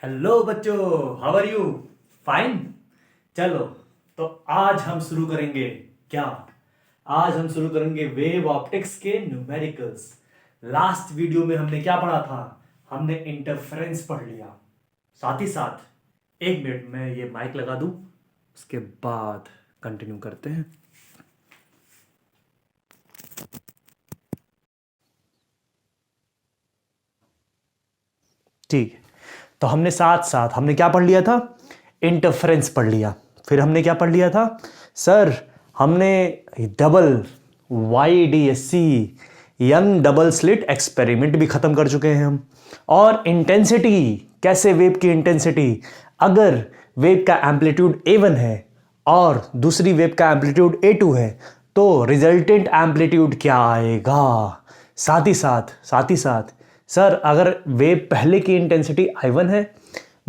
Hello बच्चों, how are you? Fine. चलो, तो आज हम शुरू करेंगे क्या? आज हम शुरू करेंगे वेव ऑप्टिक्स के न्यूमेरिकल्स। लास्ट वीडियो में हमने क्या पढ़ा था? हमने इंटरफेरेंस पढ़ लिया। साथ ही साथ एक मिनट में ये माइक लगा दूं, उसके बाद कंटिन्यू करते हैं। ठीक है, तो हमने साथ साथ हमने क्या पढ़ लिया था? इंटरफेरेंस पढ़ लिया। फिर हमने क्या पढ़ लिया था सर? हमने double YDSC young double slit experiment भी खत्म कर चुके हैं हम। और इंटेंसिटी, कैसे वेव की इंटेंसिटी, अगर वेव का एम्पलीट्यूड A1 है और दूसरी वेव का एम्पलीट्यूड A2 है तो रिजल्टेंट एम्पलीट्यूड क्या आएगा। साथ ही साथ सर, अगर वेव पहले की इंटेंसिटी I1 है,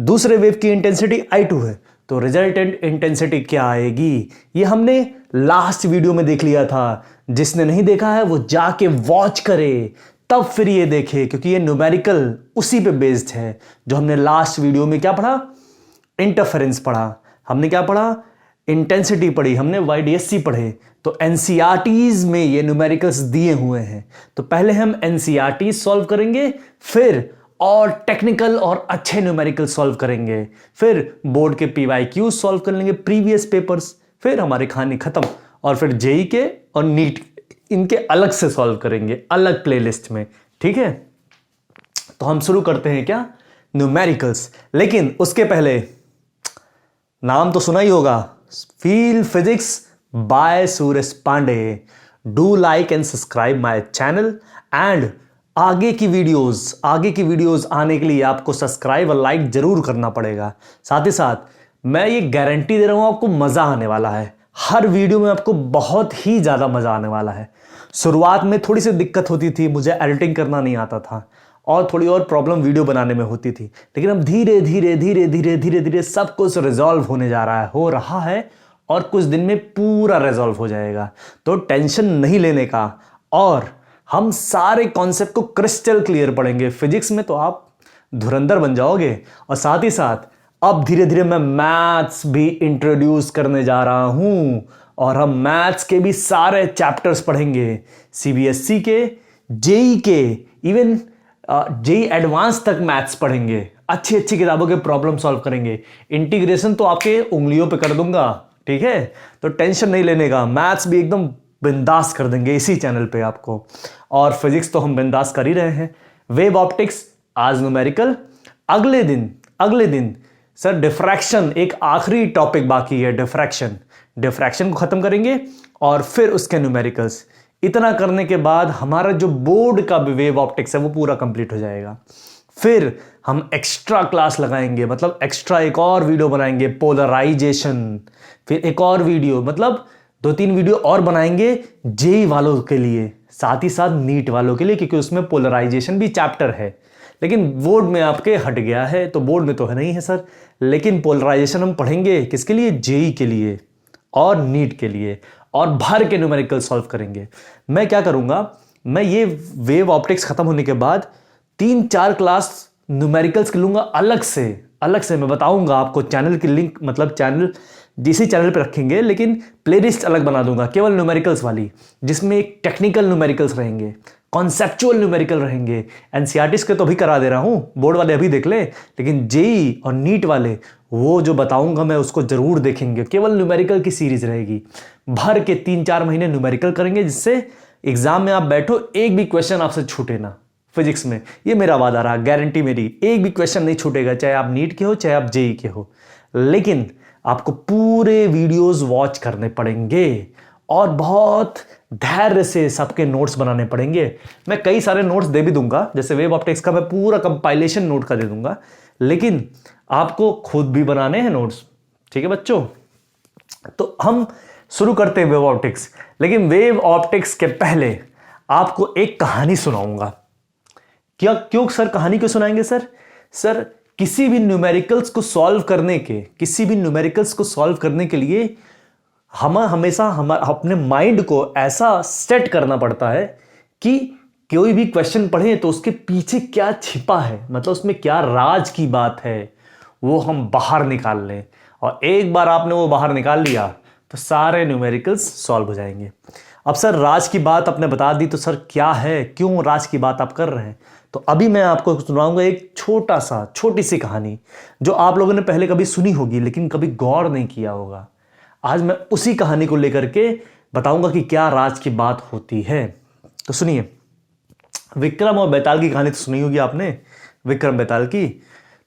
दूसरे वेव की इंटेंसिटी I2 है, तो रिजल्टेंट इंटेंसिटी क्या आएगी? ये हमने लास्ट वीडियो में देख लिया था। जिसने नहीं देखा है वो जाके वॉच करे, तब फिर ये देखे, क्योंकि ये न्यूमेरिकल उसी पे बेस्ड है जो हमने लास्ट वीडियो में क्या पढ़ा? इंटरफेरेंस पढ़ा। हमने क्या पढ़ा? इंटेंसिटी पढ़ी, हमने YDSC पढ़े। तो एनसीईआरटीज में ये न्यूमेरिकल्स दिए हुए हैं, तो पहले हम एनसीईआरटी सॉल्व करेंगे, फिर और टेक्निकल और अच्छे न्यूमेरिकल सॉल्व करेंगे, फिर बोर्ड के PYQ सॉल्व कर लेंगे, प्रीवियस पेपर्स, फिर हमारी कहानी खत्म। और फिर जेई के और नीट इनके अलग से सॉल्व करेंगे, अलग प्लेलिस्ट में। ठीक है, तो हम शुरू करते हैं क्या? न्यूमेरिकल्स। लेकिन उसके पहले नाम तो सुना ही होगा, feel physics by Suraj Pandey. Do like and subscribe my channel, and आगे की वीडियोस आने के लिए आपको सब्सक्राइब और लाइक जरूर करना पड़ेगा। साथ ही साथ मैं ये गारंटी दे रहा हूं, आपको मजा आने वाला है। हर वीडियो में आपको बहुत ही ज्यादा मजा आने वाला है। शुरुआत में थोड़ी सी दिक्कत होती थी, मुझे एडिटिंग करना नहीं आता था और थोड़ी और प्रॉब्लम वीडियो बनाने में होती थी, लेकिन अब धीरे धीरे सब कुछ रिजॉल्व होने जा रहा है, हो रहा है, और कुछ दिन में पूरा रिजॉल्व हो जाएगा। तो टेंशन नहीं लेने का, और हम सारे कॉन्सेप्ट को क्रिस्टल क्लियर पढ़ेंगे। फिजिक्स में तो आप धुरंधर बन जाओगे। और साथ ही साथ अब धीरे धीरे मैं मैथ्स भी इंट्रोड्यूस करने जा रहा हूं, और हम मैथ्स के भी सारे चैप्टर्स पढ़ेंगे, CBSE के, जेई के, इवन जेई एडवांस तक मैथ्स पढ़ेंगे। अच्छी अच्छी किताबों के प्रॉब्लम सॉल्व करेंगे। इंटीग्रेशन तो आपके उंगलियों पे कर दूंगा, ठीक है? तो टेंशन नहीं लेने का, मैथ्स भी एकदम बिंदास कर देंगे इसी चैनल पे आपको। और फिजिक्स तो हम बिंदास कर ही रहे हैं। वेव ऑप्टिक्स आज न्यूमेरिकल, अगले दिन सर डिफ्रैक्शन, एक आखिरी टॉपिक बाकी है, डिफ्रैक्शन को खत्म करेंगे, और फिर उसके न्यूमेरिकल्स। इतना करने के बाद हमारा जो बोर्ड का वेव ऑप्टिक्स है वो पूरा कंप्लीट हो जाएगा। फिर हम एक्स्ट्रा क्लास लगाएंगे, मतलब एक्स्ट्रा एक और वीडियो बनाएंगे पोलराइजेशन, फिर एक और वीडियो, मतलब 2-3 वीडियो और बनाएंगे जेई वालों के लिए, साथ ही साथ नीट वालों के लिए, क्योंकि उसमें पोलराइजेशन भी चैप्टर है। लेकिन बोर्ड में आपके हट गया है, तो बोर्ड में तो है नहीं है सर, लेकिन पोलराइजेशन हम पढ़ेंगे किसके लिए? जेई के लिए और नीट के लिए, और भर के न्यूमेरिकल सॉल्व करेंगे। मैं क्या करूंगा, मैं ये वेव ऑप्टिक्स खत्म होने के बाद 3-4 क्लास न्यूमेरिकल्स के लूंगा अलग से मैं बताऊंगा आपको। चैनल की लिंक, मतलब चैनल जिसी चैनल पे रखेंगे, लेकिन प्लेलिस्ट अलग बना दूंगा केवल न्यूमेरिकल्स वाली, जिसमें एक टेक्निकल न्यूमेरिकल्स रहेंगे, कॉन्सेप्चुअल न्यूमेरिकल रहेंगे। एनसीईआरटीज के तो अभी करा दे रहा हूं, बोर्ड वाले अभी देख ले, लेकिन जेई और नीट वाले वो जो बताऊंगा मैं उसको जरूर देखेंगे। केवल न्यूमेरिकल की सीरीज रहेगी, भर के 3-4 महीने न्यूमेरिकल करेंगे, जिससे एग्जाम में आप बैठो एक भी क्वेश्चन आपसे छूटे ना। फिजिक्स में ये मेरा वादा रहा, गारंटी मेरी, एक भी क्वेश्चन नहीं छूटेगा, चाहे आप नीट के हो चाहे आप जेई के हो। लेकिन आपको पूरे वीडियोस वॉच करने पड़ेंगे और बहुत धैर्य से सबके नोट्स बनाने पड़ेंगे। मैं कई सारे नोट्स दे भी दूंगा, जैसे वेव ऑप्टिक्स का मैं पूरा कंपाइलेशन नोट का दे दूंगा, लेकिन आपको खुद भी बनाने हैं नोट्स। ठीक है बच्चों, तो हम शुरू करते हैं वेव ऑप्टिक्स। लेकिन वेव ऑप्टिक्स के पहले आपको एक कहानी सुनाऊंगा। क्यों सर कहानी क्यों सुनाएंगे सर? किसी भी न्यूमेरिकल्स को सॉल्व करने के लिए हम हमेशा अपने माइंड को ऐसा सेट करना पड़ता है कि कोई भी क्वेश्चन पढ़े तो उसके पीछे क्या छिपा है, मतलब उसमें क्या राज की बात है, वो हम बाहर निकाल लें, और एक बार आपने वो बाहर निकाल लिया तो सारे न्यूमेरिकल्स सॉल्व हो जाएंगे। अब सर राज की बात आपने बता दी, तो सर क्या है, क्यों राज की बात आप कर रहे हैं? तो अभी मैं आपको सुनाऊंगा एक छोटी सी कहानी जो आप लोगों ने पहले कभी सुनी होगी लेकिन कभी गौर नहीं किया होगा। आज मैं उसी कहानी को लेकर के बताऊंगा कि क्या राज की बात होती है। तो सुनिए, विक्रम और बेताल की कहानी तो सुनी होगी आपने, विक्रम बेताल की।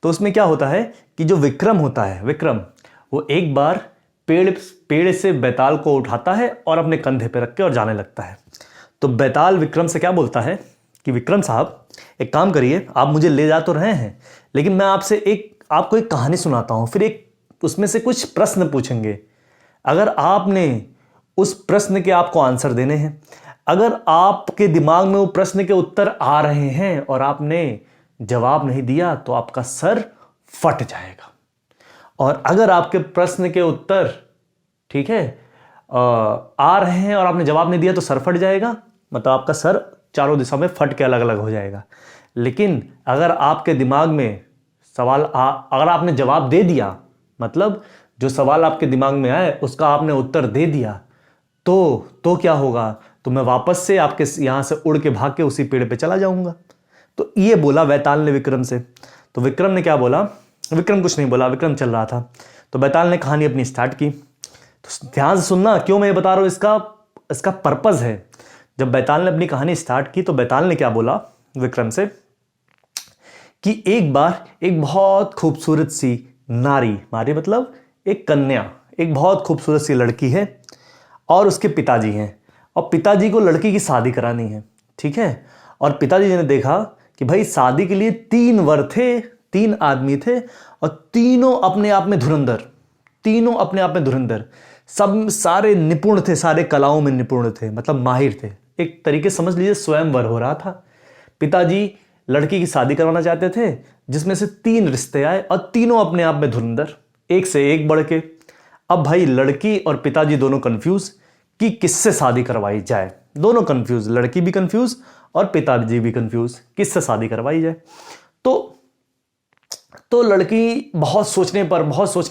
तो उसमें क्या होता है कि जो विक्रम होता है, विक्रम, वो एक बार पेड़ से बेताल को उठाता है और अपने कंधे पे रख के और जाने लगता है। तो बेताल विक्रम से क्या बोलता है कि विक्रम साहब एक काम करिए, आप मुझे ले जा तो रहे हैं लेकिन मैं आपको एक कहानी सुनाता हूं, फिर एक उसमें से कुछ प्रश्न पूछेंगे। अगर आपने उस प्रश्न के आपको आंसर देने हैं, अगर आपके दिमाग में वो प्रश्न के उत्तर आ रहे हैं और आपने जवाब नहीं दिया तो आपका सर फट जाएगा। और अगर आपके प्रश्न के उत्तर ठीक है आ रहे हैं और आपने जवाब नहीं दिया तो सर फट जाएगा, मतलब आपका सर चारों दिशा में फट के अलग अलग हो जाएगा। लेकिन अगर आपके दिमाग में अगर आपने जवाब दे दिया, मतलब जो सवाल आपके दिमाग में आए उसका आपने उत्तर दे दिया, तो क्या होगा, तो मैं वापस से आपके यहां से उड़ के भाग के उसी पेड़ पे चला जाऊंगा। तो ये बोला बेताल ने विक्रम से। तो विक्रम ने क्या बोला, विक्रम कुछ नहीं बोला, विक्रम चल रहा था। तो बेताल ने कहानी अपनी स्टार्ट की। तो ध्यान से सुनना, क्यों मैं ये बता रहा हूं, इसका पर्पज है। जब बेताल ने अपनी कहानी स्टार्ट की तो बेताल ने क्या बोला विक्रम से कि एक बार एक बहुत खूबसूरत सी नारी मतलब एक कन्या, एक बहुत खूबसूरत सी लड़की है और उसके पिताजी हैं, और पिताजी को लड़की की शादी करानी है, ठीक है। और पिताजी ने देखा कि भाई शादी के लिए 3 वर थे, 3 आदमी थे, और तीनों अपने आप में धुरंधर, सब सारे निपुण थे, सारे कलाओं में निपुण थे, मतलब माहिर थे। एक तरीके समझ लीजिए स्वयंवर हो रहा था। पिताजी लड़की की शादी करवाना चाहते थे जिसमें से 3 रिश्ते आए और तीनों अपने आप में धुरंधर, एक से एक बढ़ के। अब भाई लड़की और पिताजी दोनों कंफ्यूज कि किससे शादी करवाई जाए, दोनों कंफ्यूज, लड़की भी कंफ्यूज और पिताजी भी कंफ्यूज, किससे शादी करवाई जाए। तो लड़की बहुत सोचने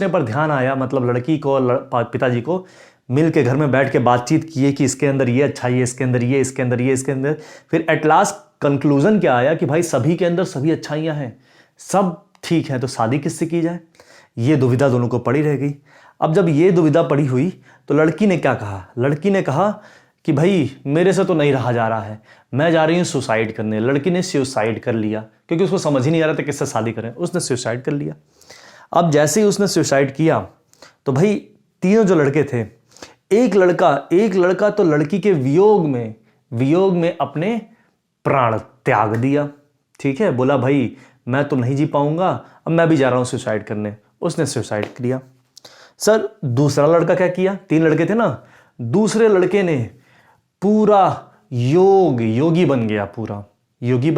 पर ध्यान आया, मतलब लड़की को और पिताजी को मिल के घर में बैठ के बातचीत किए कि इसके अंदर ये अच्छाई है, इसके अंदर ये, इसके अंदर ये, इसके अंदर। फिर एट लास्ट कंक्लूजन क्या आया कि भाई सभी के अंदर सभी अच्छाइयां हैं, सब ठीक है, तो शादी किससे की जाए, ये दुविधा दोनों को पड़ी रह गई। अब जब ये दुविधा पड़ी हुई तो लड़की ने क्या कहा, लड़की ने कहा कि भाई मेरे से तो नहीं रहा जा रहा है, मैं जा रही हूँ सुसाइड करने। लड़की ने सुसाइड कर लिया क्योंकि उसको समझ ही नहीं आ रहा था किससे शादी करें, उसने सुसाइड कर लिया। अब जैसे ही उसने सुसाइड किया तो भाई तीनों जो लड़के थे, एक लड़का तो लड़की के वियोग में अपने प्राण त्याग दिया, ठीक है। बोला भाई मैं तो नहीं जी पाऊंगा, अब मैं भी जा रहा हूं सुसाइड करने, उसने सुसाइड किया। सर दूसरा लड़का क्या किया, 3 लड़के थे ना, दूसरे लड़के ने पूरा योगी बन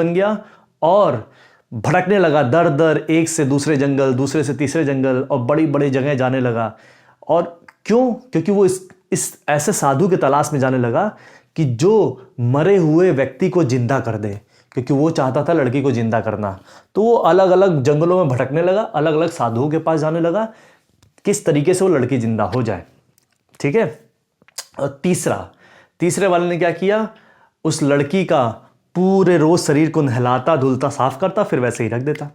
गया और भटकने लगा दर दर, एक से दूसरे जंगल, दूसरे से तीसरे जंगल, और बड़ी बड़ी जगह जाने लगा। और क्यों, क्योंकि वो इस ऐसे साधु के तलाश में जाने लगा कि जो मरे हुए व्यक्ति को जिंदा कर दे, क्योंकि वो चाहता था लड़की को जिंदा करना। तो वो अलग अलग जंगलों में भटकने लगा, अलग अलग साधुओं के पास जाने लगा, किस तरीके से वो लड़की जिंदा हो जाए, ठीक है। और तीसरे वाले ने क्या किया, उस लड़की का पूरे रोज शरीर को नहलाता धुलता साफ करता, फिर वैसे ही रख देता।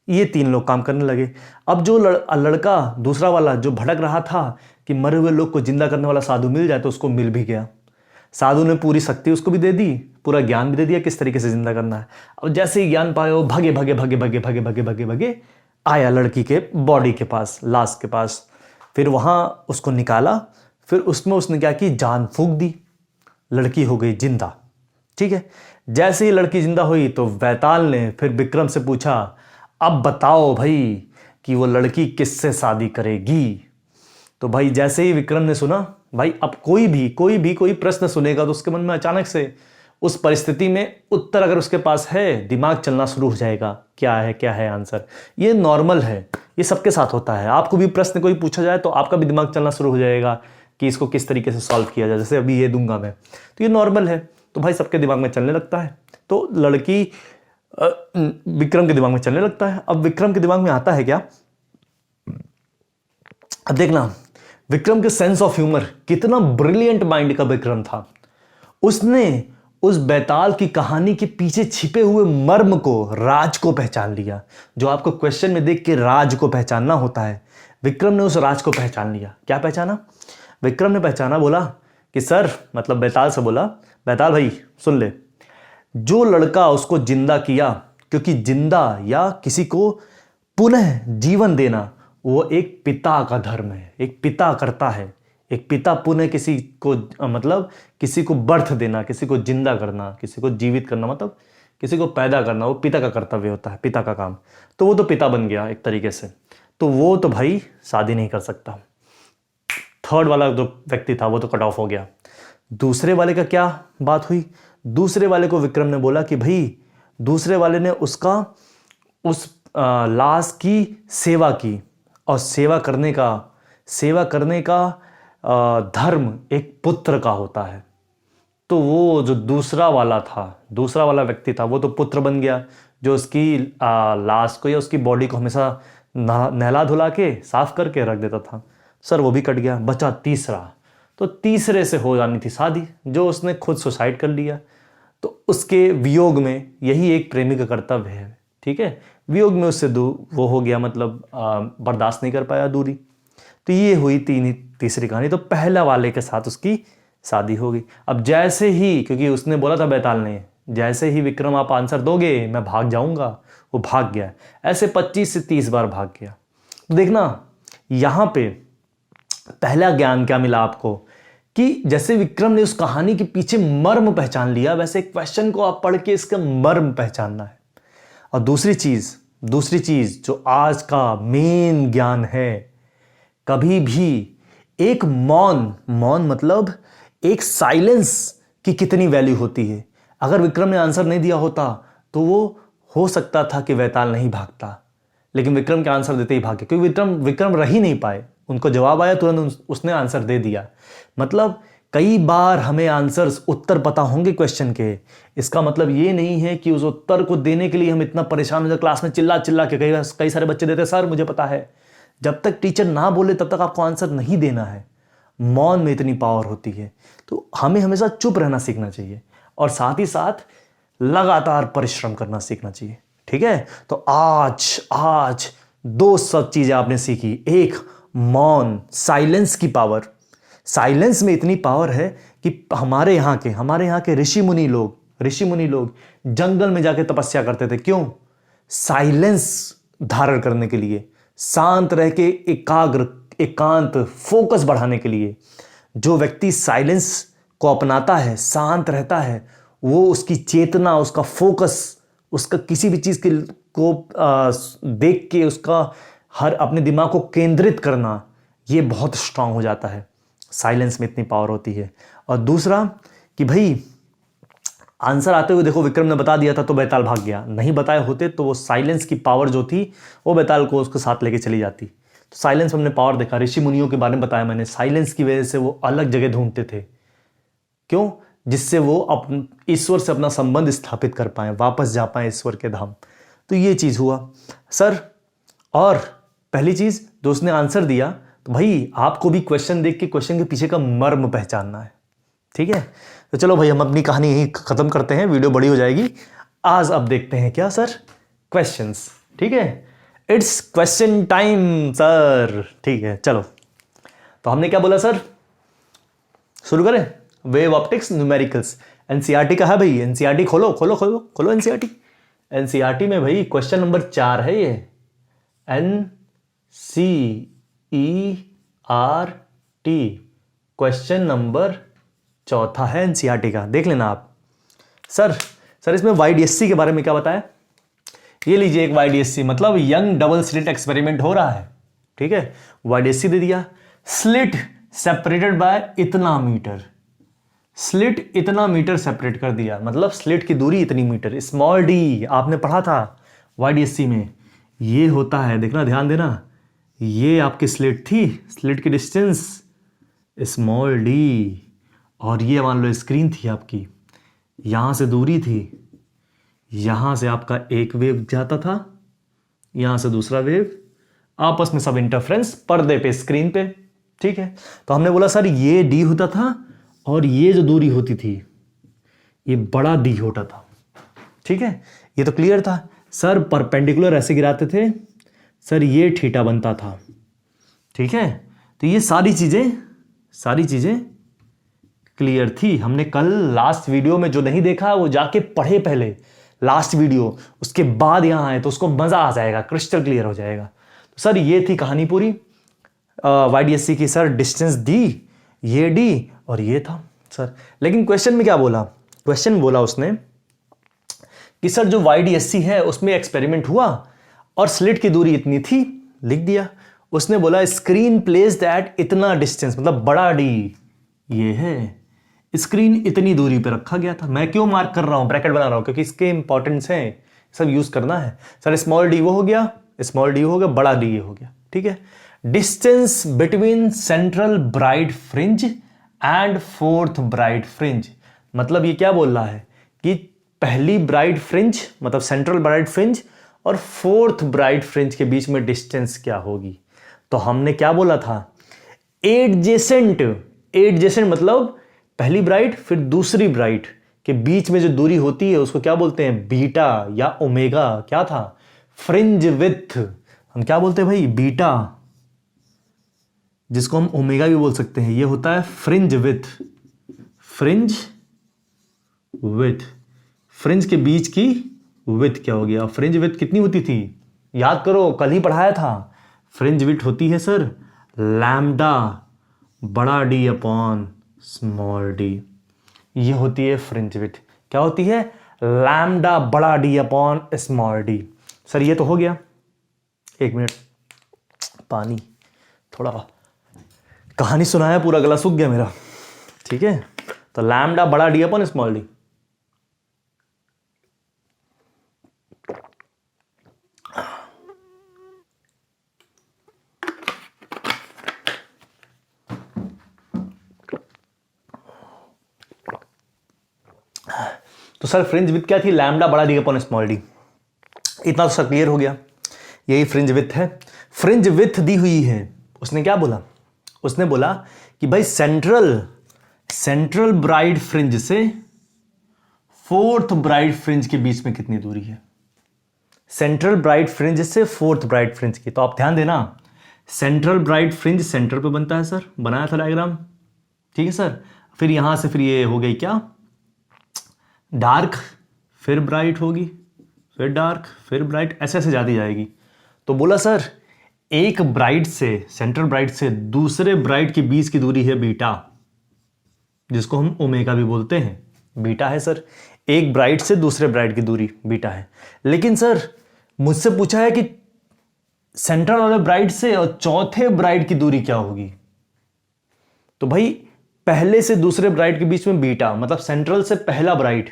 ये 3 लोग काम करने लगे। अब जो लड़का दूसरा वाला जो भटक रहा था कि मरे हुए लोग को जिंदा करने वाला साधु मिल जाए, तो उसको मिल भी गया। साधु ने पूरी शक्ति उसको भी दे दी, पूरा ज्ञान भी दे दिया किस तरीके से जिंदा करना है। अब जैसे ही ज्ञान पाए वो भागे आया लड़की के बॉडी के पास, लाश के पास। फिर वहां उसको निकाला, फिर उसमें उसने क्या की, जान फूंक दी, लड़की हो गई जिंदा, ठीक है। जैसे ही लड़की जिंदा हुई तो बैताल ने फिर विक्रम से पूछा, अब बताओ भाई कि वो लड़की किससे शादी करेगी। तो भाई जैसे ही विक्रम ने सुना, भाई अब कोई प्रश्न सुनेगा तो उसके मन में अचानक से उस परिस्थिति में उत्तर अगर उसके पास है, दिमाग चलना शुरू हो जाएगा, क्या है आंसर। ये नॉर्मल है, ये सबके साथ होता है। आपको भी प्रश्न कोई पूछा जाए तो आपका भी दिमाग चलना शुरू हो जाएगा कि इसको किस तरीके से सॉल्व किया जाए, जैसे अभी ये दूंगा मैं, तो ये नॉर्मल है। तो भाई सबके दिमाग में चलने लगता है। तो लड़की विक्रम के दिमाग में चलने लगता है। अब विक्रम के दिमाग में आता है क्या अब देखना विक्रम के सेंस ऑफ ह्यूमर, कितना ब्रिलियंट माइंड का विक्रम था। उसने उस बैताल की कहानी के पीछे छिपे हुए मर्म को, राज को पहचान लिया। जो आपको क्वेश्चन में देख के राज को पहचानना होता है, विक्रम ने उस राज को पहचान लिया। क्या पहचाना? विक्रम ने पहचाना, बोला कि सर, मतलब बैताल से बोला, बैताल भाई सुन ले, जो लड़का उसको जिंदा किया, क्योंकि जिंदा या किसी को पुनः जीवन देना वो एक पिता का धर्म है, एक पिता करता है। एक पिता पुनः किसी को, मतलब किसी को बर्थ देना, किसी को जिंदा करना, किसी को जीवित करना, मतलब किसी को पैदा करना, वो पिता का कर्तव्य होता है, पिता का काम। तो वो तो पिता बन गया एक तरीके से, तो वो तो भाई शादी नहीं कर सकता। थर्ड वाला जो व्यक्ति था वो तो कट ऑफ हो गया। दूसरे वाले का क्या बात हुई? दूसरे वाले को विक्रम ने बोला कि भाई, दूसरे वाले ने उसका उस लाश की सेवा की, और सेवा करने का धर्म एक पुत्र का होता है। तो वो जो दूसरा वाला व्यक्ति था, वो तो पुत्र बन गया, जो उसकी लाश को या उसकी बॉडी को हमेशा नहला धुला के साफ करके रख देता था। सर वो भी कट गया, बचा तीसरा। तो तीसरे से हो जानी थी शादी, जो उसने खुद सुसाइड कर लिया। तो उसके वियोग में यही एक प्रेमी का कर्तव्य है, ठीक है। वियोग में उससे वो हो गया, मतलब बर्दाश्त नहीं कर पाया दूरी। तो ये हुई तीसरी कहानी। तो पहला वाले के साथ उसकी शादी हो गई। अब जैसे ही, क्योंकि उसने बोला था बैताल ने, जैसे ही विक्रम आप आंसर दोगे मैं भाग जाऊंगा, वो भाग गया। ऐसे 25 से 30 बार भाग गया। तो देखना यहां पे पहला ज्ञान क्या मिला आपको, कि जैसे विक्रम ने उस कहानी के पीछे मर्म पहचान लिया, वैसे क्वेश्चन को आप पढ़ के इसका मर्म पहचानना है। और दूसरी चीज जो आज का मेन ज्ञान है, कभी भी एक मौन मतलब एक साइलेंस की कितनी वैल्यू होती है। अगर विक्रम ने आंसर नहीं दिया होता तो वो हो सकता था कि बैताल नहीं भागता, लेकिन विक्रम के आंसर देते ही भाग गए, क्योंकि विक्रम रह ही नहीं पाए। उनको जवाब आया, तुरंत उसने आंसर दे दिया। मतलब कई बार हमें आंसर्स, उत्तर पता होंगे क्वेश्चन के, इसका मतलब ये नहीं है कि उस उत्तर को देने के लिए हम इतना परेशान हो जाए, क्लास में चिल्ला के कई सारे बच्चे देते सर मुझे पता है। जब तक टीचर ना बोले तब तक आपको आंसर नहीं देना है। मौन में इतनी पावर होती है। तो हमें हमेशा चुप रहना सीखना चाहिए, और साथ ही साथ लगातार परिश्रम करना सीखना चाहिए, ठीक है। तो आज दो सब चीजें आपने सीखी। एक, मौन, साइलेंस की पावर। साइलेंस में इतनी पावर है कि हमारे यहाँ के ऋषि मुनि लोग जंगल में जाके तपस्या करते थे। क्यों? साइलेंस धारण करने के लिए, शांत रह के एकांत फोकस बढ़ाने के लिए। जो व्यक्ति साइलेंस को अपनाता है, शांत रहता है, वो उसकी चेतना, उसका फोकस, उसका किसी भी चीज को देख के उसका हर अपने दिमाग को केंद्रित करना, ये बहुत स्ट्रांग हो जाता है। साइलेंस में इतनी पावर होती है। और दूसरा कि भाई आंसर आते हुए देखो विक्रम ने बता दिया था तो बैताल भाग गया, नहीं बताए होते तो वो साइलेंस की पावर जो थी वो बैताल को उसके साथ लेके चली जाती। तो साइलेंस हमने पावर देखा। ऋषि मुनियों के बारे में बताया मैंने, साइलेंस की वजह से वो अलग जगह ढूंढते थे। क्यों? जिससे वो ईश्वर से अपना संबंध स्थापित कर पाए, वापस जा पाए ईश्वर के धाम। तो ये चीज हुआ सर। और पहली चीज जो उसने आंसर दिया, तो भाई आपको भी क्वेश्चन देख के क्वेश्चन के पीछे का मर्म पहचानना है, ठीक है। तो चलो भाई हम अपनी कहानी यही खत्म करते हैं, वीडियो बड़ी हो जाएगी। आज अब देखते हैं क्या सर, क्वेश्चंस, ठीक है। इट्स क्वेश्चन टाइम सर, ठीक है। चलो तो हमने क्या बोला सर, शुरू करें। वेव ऑप्टिक्स न्यूमेरिकल्स, एनसीईआरटी का है भाई। एनसीईआरटी खोलो खोलो खोलो खोलो एनसीईआरटी। एनसीईआरटी में भाई क्वेश्चन नंबर 4 है ये, एनसीईआरटी क्वेश्चन नंबर 4 है एनसीईआरटी का, देख लेना आप। सर इसमें वाईडीएससी के बारे में क्या बताया, ये लीजिए एक वाईडीएससी मतलब यंग डबल स्लिट एक्सपेरिमेंट हो रहा है, ठीक है। वाईडीएससी दे दिया, स्लिट सेपरेटेड बाय इतना मीटर, स्लिट इतना मीटर सेपरेट कर दिया, मतलब स्लिट की दूरी इतनी मीटर। स्मॉल डी आपने पढ़ा था वाईडीएससी में, ये होता है, देखना ध्यान देना, ये आपकी स्लिट थी, स्लिट की डिस्टेंस स्मॉल डी, और ये मान लो स्क्रीन थी आपकी, यहां से दूरी थी, यहां से आपका एक वेव जाता था, यहां से दूसरा वेव, आपस में सब इंटरफ्रेंस पर्दे पे, स्क्रीन पे, ठीक है। तो हमने बोला सर ये डी होता था और ये जो दूरी होती थी ये बड़ा डी होता था, ठीक है। ये तो क्लियर था। सर परपेंडिकुलर ऐसे गिराते थे, सर ये थीटा बनता था, ठीक है। तो ये सारी चीजें क्लियर थी। हमने कल लास्ट वीडियो में जो नहीं देखा वो जाके पढ़े पहले लास्ट वीडियो, उसके बाद यहां आए तो उसको मजा आ जाएगा, क्रिस्टल क्लियर हो जाएगा। तो सर ये थी कहानी पूरी YDSC की। सर डिस्टेंस दी, ये डी और ये था सर। लेकिन क्वेश्चन में क्या बोला? क्वेश्चन बोला उसने कि सर जो YDSC है उसमें एक्सपेरिमेंट हुआ और स्लिट की दूरी इतनी थी, लिख दिया। उसने बोला स्क्रीन प्लेस्ड एट इतना डिस्टेंस, मतलब बड़ा डी ये है, स्क्रीन इतनी दूरी पे रखा गया था। मैं क्यों मार्क कर रहा हूं, ब्रैकेट बना रहा हूं, क्योंकि इसके इंपॉर्टेंस है, सब यूज करना है। सर स्मॉल डी वो हो गया, स्मॉल डी हो गया, बड़ा डी ये हो गया, ठीक है। Distance between central bright fringe and fourth bright fringe, मतलब ये क्या बोल रहा है कि पहली ब्राइट फ्रिंज मतलब सेंट्रल ब्राइट फ्रिंज और फोर्थ ब्राइट फ्रिंज के बीच में डिस्टेंस क्या होगी। तो हमने क्या बोला था, एडजेसेंट मतलब पहली ब्राइट फिर दूसरी ब्राइट के बीच में जो दूरी होती है उसको क्या बोलते हैं, बीटा या ओमेगा। क्या था, फ्रिंज विड्थ। हम क्या बोलते हैं भाई, बीटा, जिसको हम ओमेगा भी बोल सकते हैं। ये होता है फ्रिंज विड्थ, फ्रिंज के बीच की विड्थ क्या हो गया। फ्रिंज विड्थ कितनी होती थी, याद करो कल ही पढ़ाया था। फ्रिंज विड्थ होती है सर लैम्डा बड़ा डी अपॉन स्मॉल डी, ये होती है फ्रिंज विड्थ। क्या होती है, लैम्डा बड़ा D upon small D. Sir ये तो हो गया, एक मिनट पानी, थोड़ा कहानी सुनाया, पूरा गला सूख गया मेरा, ठीक है। तो लैम्डा बड़ा डी अपॉन स्मॉल डी। तो सर फ्रिंज विड्थ क्या थी, लैम्डा बड़ा डी अपॉन स्मॉल डी। इतना तो सर क्लियर हो गया, यही फ्रिंज विड्थ है। फ्रिंज विड्थ दी हुई है। उसने क्या बोला, उसने बोला कि भाई सेंट्रल ब्राइट फ्रिंज से फोर्थ ब्राइट फ्रिंज के बीच में कितनी दूरी है। सेंट्रल ब्राइट फ्रिंज से फोर्थ ब्राइट फ्रिंज की। तो आप ध्यान देना, सेंट्रल ब्राइट फ्रिंज सेंटर पे बनता है सर, बनाया था डायग्राम, ठीक है सर। फिर यहां से फिर ये हो गई क्या, डार्क फिर ब्राइट होगी, फिर डार्क फिर ब्राइट, ऐसे ऐसे जाती जाएगी। तो बोला सर एक ब्राइट से, सेंट्रल ब्राइट से दूसरे ब्राइट के बीच की दूरी है बीटा, जिसको हम ओमेगा भी बोलते हैं। बीटा है सर, एक ब्राइट से दूसरे ब्राइट की दूरी बीटा है। लेकिन सर मुझसे पूछा है कि सेंट्रल वाले ब्राइट से और चौथे ब्राइट की दूरी क्या होगी। तो भाई पहले से दूसरे ब्राइट के बीच में बीटा, मतलब सेंट्रल से पहला ब्राइट,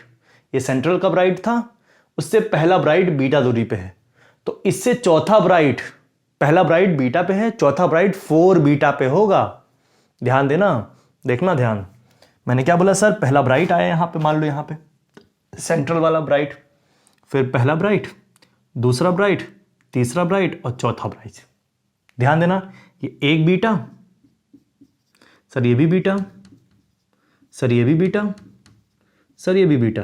ये सेंट्रल का ब्राइट था, उससे पहला ब्राइट बीटा दूरी पे है। तो इससे चौथा ब्राइट, पहला ब्राइट बीटा पे है, चौथा ब्राइट 4 बीटा पे होगा। ध्यान देना, देखना ध्यान, मैंने क्या बोला सर, पहला ब्राइट आया यहां पे, मान लो यहां पे सेंट्रल वाला ब्राइट, फिर पहला ब्राइट, दूसरा ब्राइट, तीसरा ब्राइट और चौथा ब्राइट। ध्यान देना, ये एक बीटा, सर ये भी बीटा, सर ये भी बीटा, सर ये भी बीटा।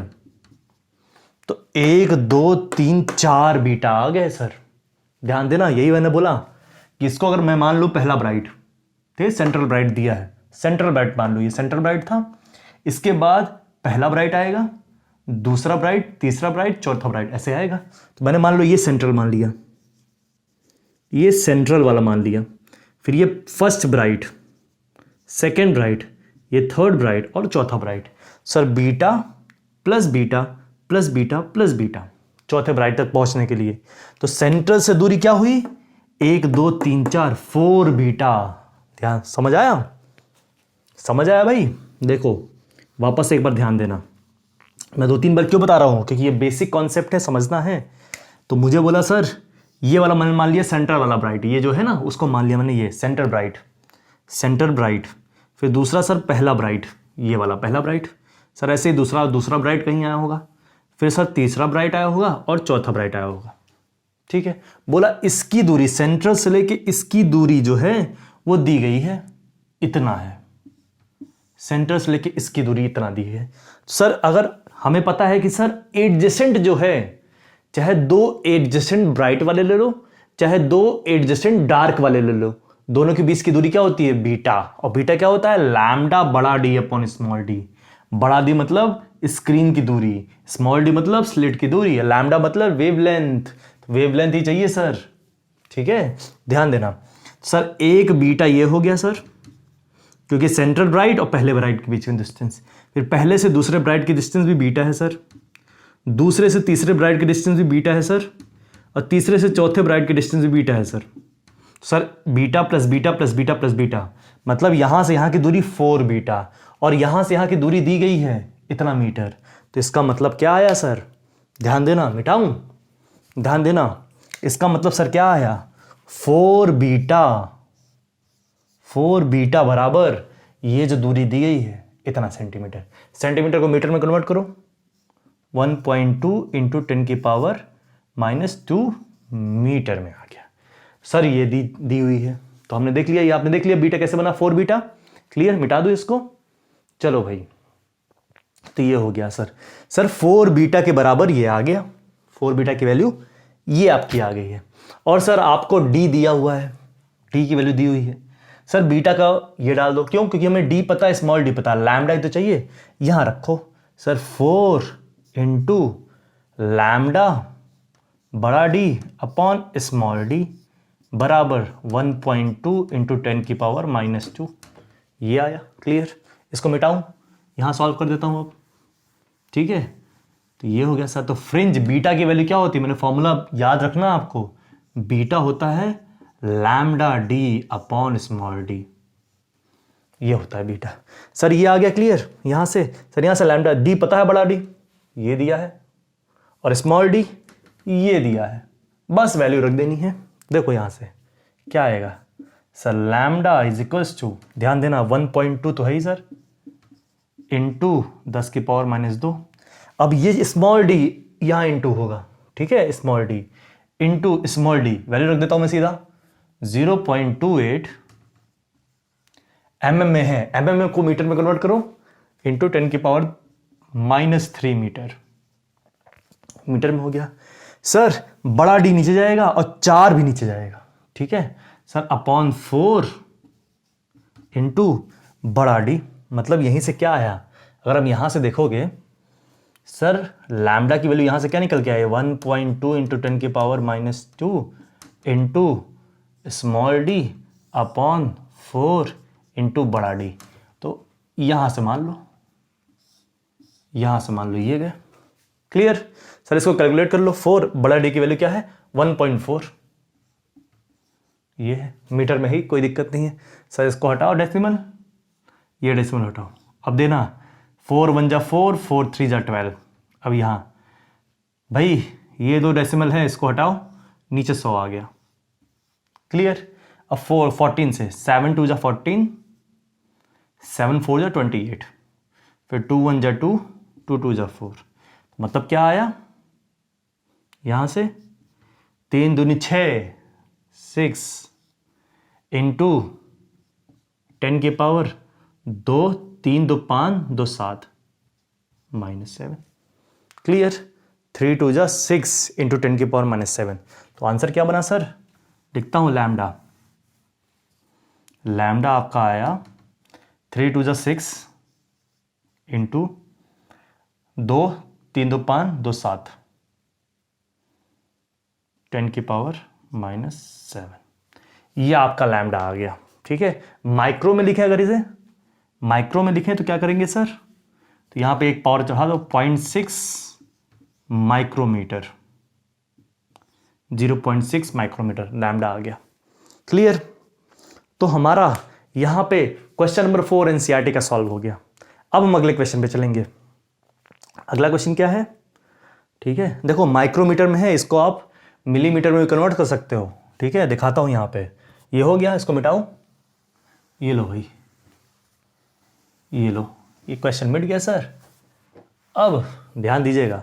तो 1 2 3 4 बीटा आ गए सर। ध्यान देना, यही मैंने बोला कि इसको अगर मैं मान लूं पहला ब्राइट, ठीक, सेंट्रल ब्राइट दिया है, सेंट्रल ब्राइट मान लो, ये सेंट्रल ब्राइट था, इसके बाद पहला ब्राइट आएगा, दूसरा ब्राइट, तीसरा ब्राइट, चौथा ब्राइट, ऐसे आएगा। तो मैंने मान लो ये सेंट्रल मान लिया, ये सेंट्रल वाला मान लिया, फिर ये फर्स्ट ब्राइट, सेकेंड ब्राइट, ये थर्ड ब्राइट और चौथा bright. Sir beta plus beta plus beta plus beta, चौथे ब्राइट तक पहुंचने के लिए। तो सेंट्रल से दूरी क्या हुई, 1 2 3 4 4 बीटा। ध्यान, समझ आया, समझ आया भाई। देखो वापस एक बार ध्यान देना, मैं 2-3 बार क्यों बता रहा हूं, क्योंकि ये बेसिक कॉन्सेप्ट है, समझना है। तो मुझे बोला सर ये वाला मैंने मान लिया सेंट्रल वाला ब्राइट, ये जो है ना उसको मान लिया मैंने, ये सेंटर ब्राइट, सेंटर ब्राइट, फिर दूसरा सर पहला ब्राइट, ये वाला पहला ब्राइट, सर ऐसे ही दूसरा ब्राइट कहीं आया होगा, फिर सर तीसरा ब्राइट आया होगा और चौथा ब्राइट आया होगा, ठीक है, बोला इसकी दूरी सेंट्रल से लेके इसकी दूरी जो है वो दी गई है, इतना है। सेंटर से लेके इसकी दूरी इतना दी है। सर अगर हमें पता है कि सर एडजेसेंट जो है, चाहे दो एडजेसेंट ब्राइट वाले ले लो, चाहे दो एडजेसेंट डार्क वाले ले लो, दोनों के बीच की दूरी क्या होती है? बीटा। और बीटा क्या होता है? लैम्डा बड़ा डी अपॉन स्मॉल डी। बड़ा डी मतलब स्क्रीन की दूरी, स्मॉल डी मतलब स्लिट की दूरी, लैम्डा मतलब वेवलेंथ। वेवलेंथ ही चाहिए सर, ठीक है, ध्यान देना। सर एक बीटा ये हो गया सर, क्योंकि सेंट्रल ब्राइट और पहले ब्राइट के बीच में डिस्टेंस, फिर पहले से दूसरे ब्राइट की डिस्टेंस भी बीटा है सर, दूसरे से तीसरे ब्राइट की डिस्टेंस भी बीटा है सर, और तीसरे से चौथे ब्राइट की डिस्टेंस भी बीटा है sir. Sir beta plus beta plus beta plus beta, मतलब यहां से यहां की दूरी 4 बीटा, और यहां से यहां की दूरी दी गई है इतना मीटर। तो इसका मतलब क्या आया सर? ध्यान देना, मिटाऊं, ध्यान देना। इसका मतलब सर क्या आया? 4 बीटा, 4 बीटा बराबर ये जो दूरी दी गई है इतना सेंटीमीटर। सेंटीमीटर को मीटर में कन्वर्ट करो, 1.2 इंटू 10 की पावर -2 मीटर में आ गया सर। ये दी हुई है, तो हमने देख लिया, ये आपने देख लिया बीटा कैसे बना, 4 बीटा। क्लियर, मिटा दो इसको। चलो भाई, तो ये हो गया सर। सर 4 बीटा के बराबर ये आ गया, 4 बीटा की वैल्यू ये आपकी आ गई है। और सर आपको डी दिया हुआ है, डी की वैल्यू दी हुई है। सर बीटा का ये डाल दो, क्यों? क्योंकि हमें डी पता है, स्मॉल डी पता है, लैम्डा ही तो चाहिए। यहां रखो सर, 4 इंटू लैम्डा बड़ा डी अपॉन स्मॉल डी बराबर 1.2 इंटू 10 की पावर -2। ये आया। क्लियर, इसको मिटाऊं, यहां सॉल्व कर देता हूं अब, ठीक है। तो ये हो गया सर। तो फ्रिंज बीटा की वैल्यू क्या होती है? मैंने फॉर्मूला याद रखना आपको, बीटा होता है lambda D upon small D, ये होता है बीटा। सर ये आ गया क्लियर। यहां से सर, यहां से लैम्डा डी पता है, बड़ा डी ये दिया है, और स्मॉल डी ये दिया है, बस वैल्यू रख देनी है। देखो यहां से क्या आएगा sir, lambda is equals to, ध्यान देना 1.2 तो है ही सर, इंटू 10 की पावर -2। अब ये स्मॉल डी यहां इंटू होगा, ठीक है, small D into small D, value रख देता हूं मैं सीधा 0.28 mm में है, mm को मीटर में कन्वर्ट करो, इंटू 10 की पावर -3 मीटर, मीटर में हो गया सर। बड़ा डी नीचे जाएगा और 4 भी नीचे जाएगा, ठीक है सर, अपॉन 4 इंटू बड़ा डी, मतलब यहीं से क्या आया? अगर हम यहां से देखोगे सर, लैम्डा की वैल्यू यहां से क्या निकल के आई? 1.2 इंटू 10 की power -2 into small D upon 4 into बड़ा डी। तो यहां से मान लो, यहां से मान लो ये गए। क्लियर सर, इसको कैलकुलेट कर लो। 4 बड़ा डी की वैल्यू क्या है? 1.4, ये है, मीटर में ही, कोई दिक्कत नहीं है सर। इसको हटाओ डेसिमल, ये डेसिमल हटाओ। अब देना 4 1 जा 4, 4 3 जा 12। अब यहां भाई ये 2 डेसिमल है, इसको हटाओ, नीचे 100 आ गया। क्लियर। अब 14 से 7 2 जा 14, 7 4 जा 28, फिर 2 1 जा 2, 2 2 जा 4। मतलब क्या आया? यहां से 3 दूनी 6, 6 इंटू 10 की पावर 2, 3 2 5 2 7 -7। क्लियर। 3 2 जा 6 इंटू 10 की पावर -7। तो आंसर क्या बना सर? लिखता हूं लैम्डा, लैम्डा आपका आया 3 2 जा 6 इंटू 2 3 2 5 2 7, 10 की पावर -7। ये आपका लैम्डा आ गया, ठीक है। माइक्रो में लिखें, अगर इसे माइक्रो में लिखें तो क्या करेंगे सर? तो यहां पे एक पावर चढ़ा दो, 0.6 माइक्रोमीटर, 0.6 माइक्रोमीटर लैम्डा आ गया। क्लियर। तो हमारा यहां पे क्वेश्चन नंबर 4 एनसीईआरटी का सॉल्व हो गया। अब हम अगले क्वेश्चन पे चलेंगे। अगला क्वेश्चन क्या है? ठीक है, देखो माइक्रोमीटर में है, इसको आप मिलीमीटर में भी कन्वर्ट कर सकते हो, ठीक है, दिखाता हूं यहां पे। ये हो गया, इसको मिटाओ, ये लो भाई, ये लो, ये क्वेश्चन मिट गया सर। अब ध्यान दीजिएगा,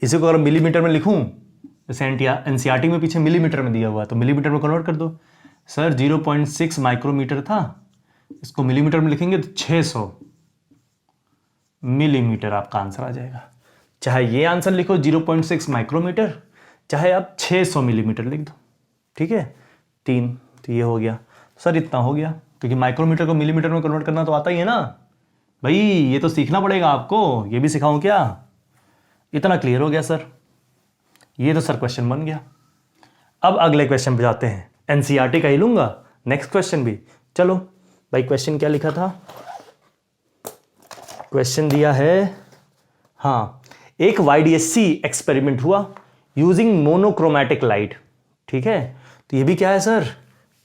इसी को अगर मिलीमीटर में लिखूं, जैसे एनसीईआरटी में पीछे मिलीमीटर में दिया हुआ है तो मिलीमीटर में कन्वर्ट कर दो। सर 0.6 माइक्रोमीटर था, इसको मिलीमीटर में लिखेंगे तो 600 मिलीमीटर आपका आंसर आ जाएगा। चाहे ये आंसर लिखो 0.6 माइक्रोमीटर, चाहे आप 600 मिलीमीटर लिख दो, ठीक है। 3 तो ये हो गया। सर इतना हो गया, क्योंकि माइक्रोमीटर को मिलीमीटर में कन्वर्ट करना तो आता ही है ना भाई, ये तो सीखना पड़ेगा आपको। ये भी सिखाऊं क्या? इतना क्लियर हो गया सर। ये तो सर क्वेश्चन बन गया। अब अगले क्वेश्चन पे जाते हैं। एनसीईआरटी का ही लूंगा, नेक्स्ट क्वेश्चन भी। चलो भाई, क्वेश्चन क्या लिखा था? क्वेश्चन दिया है, हाँ, एक वाईडीएससी एक्सपेरिमेंट हुआ यूजिंग मोनोक्रोमैटिक लाइट, ठीक है। तो ये भी क्या है सर?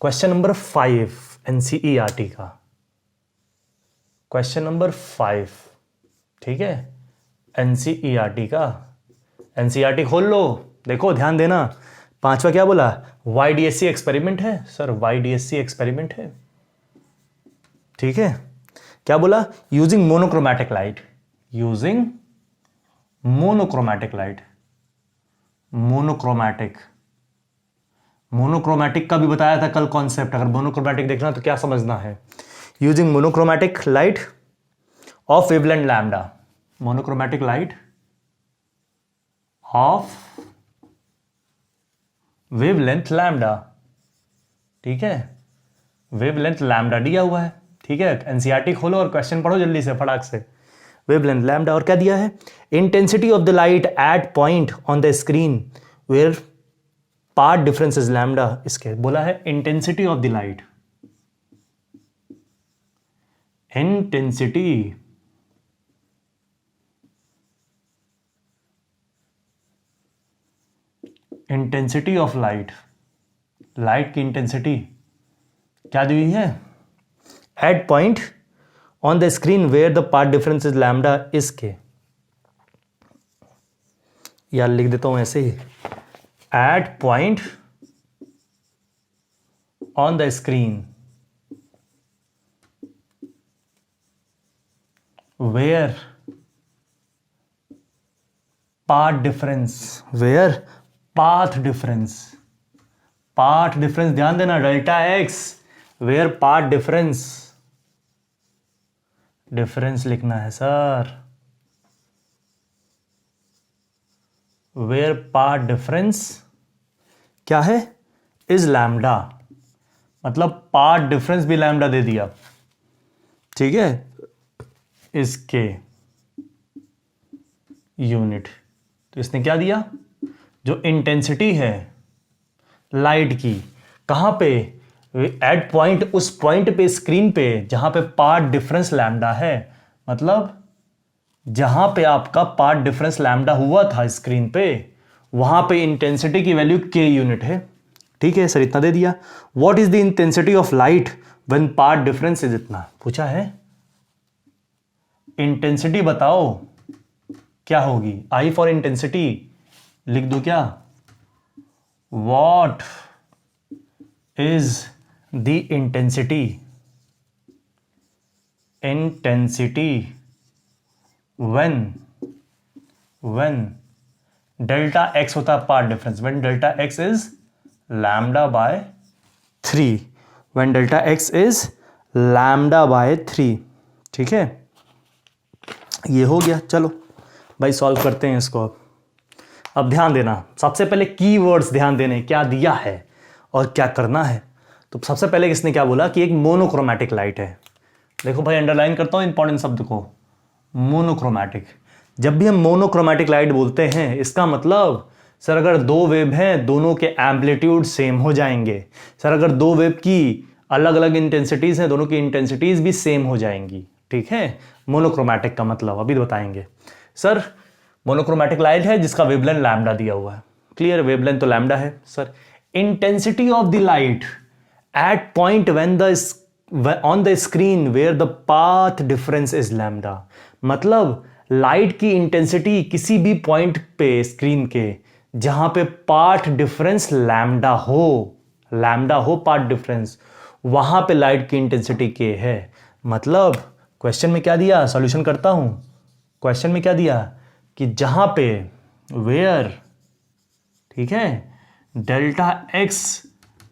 क्वेश्चन नंबर 5 एनसीईआरटी का, क्वेश्चन नंबर 5, ठीक है, एनसीईआरटी का। एनसीईआरटी खोल लो, देखो ध्यान देना। 5वां क्या बोला? वाईडीएससी एक्सपेरिमेंट है सर, वाईडीएससी एक्सपेरिमेंट है, ठीक है। क्या बोला? Using monochromatic light, using monochromatic light. Monochromatic, monochromatic का भी बताया था कल कॉन्सेप्ट। अगर मोनोक्रोमैटिक देखना तो क्या समझना है? Using monochromatic light of wavelength lambda, monochromatic light of wavelength lambda, ठीक है। वेवलेंथ लैम्डा दिया हुआ है, ठीक है। एनसीईआरटी खोलो और क्वेश्चन पढ़ो जल्दी से, फटाक से। वेवलेंथ लैम्डा, और क्या दिया है? Intensity of the light at point on the screen where path difference is lambda. इसके बोला है intensity of the light, intensity intensity of light, light की इंटेंसिटी क्या दी हुई है? At point on the screen where the path difference is lambda is K. यार लिख देता हूं ऐसे ही, at point on the screen where path difference, where path difference, path difference ध्यान देना, delta x, where path difference, difference लिखना है सर, वेयर पाथ डिफरेंस क्या है? इज लैम्डा, मतलब पाथ डिफरेंस भी लैम्डा दे दिया, ठीक है, इसके यूनिट। तो इसने क्या दिया? जो इंटेंसिटी है लाइट की, कहां पे? एट पॉइंट, उस पॉइंट पे स्क्रीन पे जहां पे पाथ डिफरेंस लैम्डा है, मतलब जहां पे आपका पाथ डिफरेंस लैम्डा हुआ था स्क्रीन पे, वहां पे इंटेंसिटी की वैल्यू के यूनिट है, ठीक है सर। इतना दे दिया। What is the intensity of light when path difference is इतना, पूछा है। इंटेंसिटी बताओ क्या होगी? आई फॉर इंटेंसिटी लिख दो क्या? What is the intensity, intensity when delta x होता है path difference, when delta x is lambda by 3, when delta x is lambda by 3, ठीक है। ये हो गया। चलो भाई सॉल्व करते हैं इसको। अब ध्यान देना, सबसे पहले कीवर्ड्स ध्यान देने, क्या दिया है और क्या करना है। तो सबसे पहले किसने क्या बोला कि एक मोनोक्रोमैटिक लाइट है। देखो भाई अंडरलाइन करता हूं इंपॉर्टेंट शब्द को, मोनोक्रोमैटिक। जब भी हम मोनोक्रोमैटिक लाइट बोलते हैं, इसका मतलब सर अगर दो वेव हैं, दोनों के एम्पलीट्यूड सेम हो जाएंगे। सर अगर दो वेव की अलग अलग इंटेंसिटीज हैं, दोनों की इंटेंसिटीज भी सेम हो जाएंगी, ठीक है। मोनोक्रोमैटिक का मतलब अभी बताएंगे। सर मोनोक्रोमैटिक लाइट है जिसका वेवलेंथ लैम्डा दिया हुआ है, क्लियर, वेवलेंथ तो लैम्डा है। Sir intensity of the light at point when the on the screen where the path difference is lambda, मतलब लाइट की इंटेंसिटी किसी भी पॉइंट पे स्क्रीन के जहां पे पाथ डिफरेंस लैम्डा हो पाथ डिफरेंस, वहां पे लाइट की इंटेंसिटी के है। मतलब क्वेश्चन में क्या दिया, सॉल्यूशन करता हूं। क्वेश्चन में क्या दिया कि जहां पे वेयर, ठीक है, डेल्टा एक्स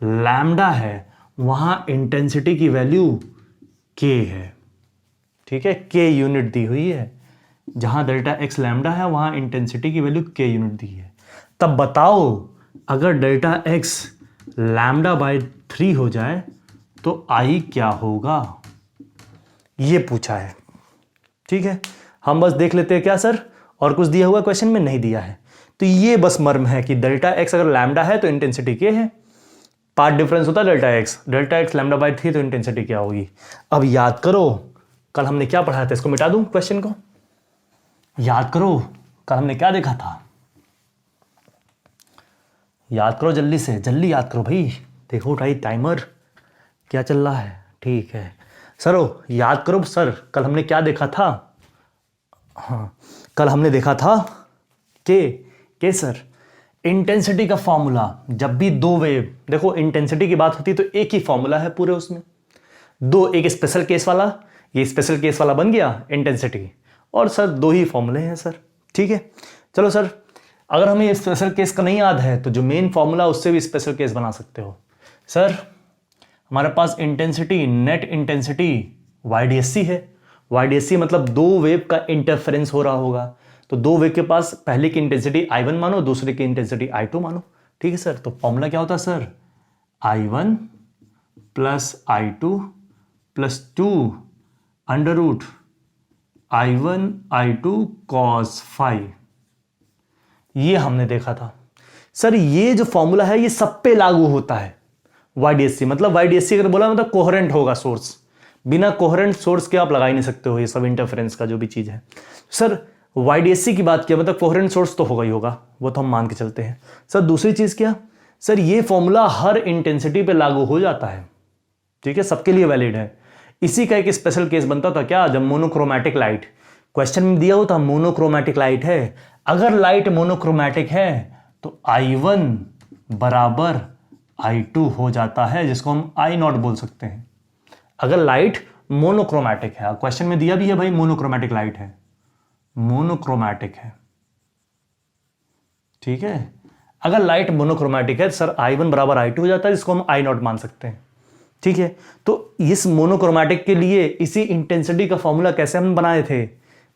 लैम्डा है, वहां इंटेंसिटी की वैल्यू के है। ठीक है, के यूनिट दी हुई है, जहां डेल्टा एक्स लैम्डा है वहां इंटेंसिटी की वैल्यू के यूनिट दी है। तब बताओ अगर डेल्टा एक्स लैम्डा बाय 3 हो जाए तो आई क्या होगा, ये पूछा है। ठीक है, हम बस देख लेते हैं क्या सर, और कुछ दिया हुआ क्वेश्चन में नहीं दिया है। तो ये बस मर्म है कि डेल्टा एक्स अगर लैम्डा है तो इंटेंसिटी के है, पार्ट डिफरेंस होता है डेल्टा एक्स लैम्डा बाय 3, तो इंटेंसिटी क्या होगी। अब याद करो कल हमने क्या पढ़ाया था, इसको मिटा दूं क्वेश्चन को, याद करो कल हमने क्या देखा था, याद करो जल्दी से, जल्दी याद करो भाई, देखो भाई टाइमर क्या चल रहा है। ठीक है सर, याद करो सर, कल हमने क्या देखा था। हाँ, कल हमने देखा था के सर इंटेंसिटी का फॉर्मूला, जब भी दो वेव, देखो इंटेंसिटी की बात होती है तो एक ही फॉर्मूला है पूरे उसमें, दो, एक स्पेशल केस वाला, ये स्पेशल केस वाला बन गया इंटेंसिटी, और सर दो ही फॉर्मूले हैं सर। ठीक है, चलो सर, अगर हमें ये स्पेशल केस का नहीं याद है तो जो मेन फॉर्मूला उससे भी स्पेशल केस बना सकते हो। सर हमारे पास इंटेंसिटी, नेट इंटेंसिटी YDSC है, YDSC मतलब दो वेव का इंटरफेरेंस हो रहा होगा, तो दो वेव के पास पहले की इंटेंसिटी I1 मानो, दूसरे की इंटेंसिटी I2 मानो। ठीक है सर, तो फॉर्मूला क्या होता है sir, I1 plus I2 plus 2 under root I1 I2 cos phi, ये हमने देखा था सर। ये जो फॉर्मूला है ये सब पे लागू होता है, YDSC मतलब YDSC अगर बोला मतलब कोहेरेंट होगा सोर्स, बिना कोहेरेंट सोर्स के आप लगा ही नहीं सकते हो ये सब इंटरफेरेंस का जो भी चीज है। सर YDSC की बात किया मतलब कोहेरेंट सोर्स तो होगा ही होगा, वो तो हम मान के चलते हैं। सर दूसरी चीज क्या सर, ये फॉर्मूला हर इंटेंसिटी पे लागू हो जाता है। ठीक है, सबके लिए वैलिड है। इसी का एक स्पेशल केस बनता था क्या, जब मोनोक्रोमैटिक लाइट, क्वेश्चन में दिया होता मोनोक्रोमैटिक लाइट है, अगर लाइट मोनोक्रोमैटिक है तो I1 बराबर I2 हो जाता है, जिसको हम I0 बोल सकते हैं। अगर लाइट मोनोक्रोमैटिक है, क्वेश्चन में दिया भी है भाई मोनोक्रोमैटिक लाइट है, मोनोक्रोमैटिक है। ठीक है, अगर लाइट मोनोक्रोमैटिक है सर I1 बराबर I2 हो जाता है, जिसको हम I0 मान सकते हैं। ठीक है, तो इस मोनोक्रोमैटिक के लिए इसी इंटेंसिटी का फॉर्मूला कैसे हम बनाए थे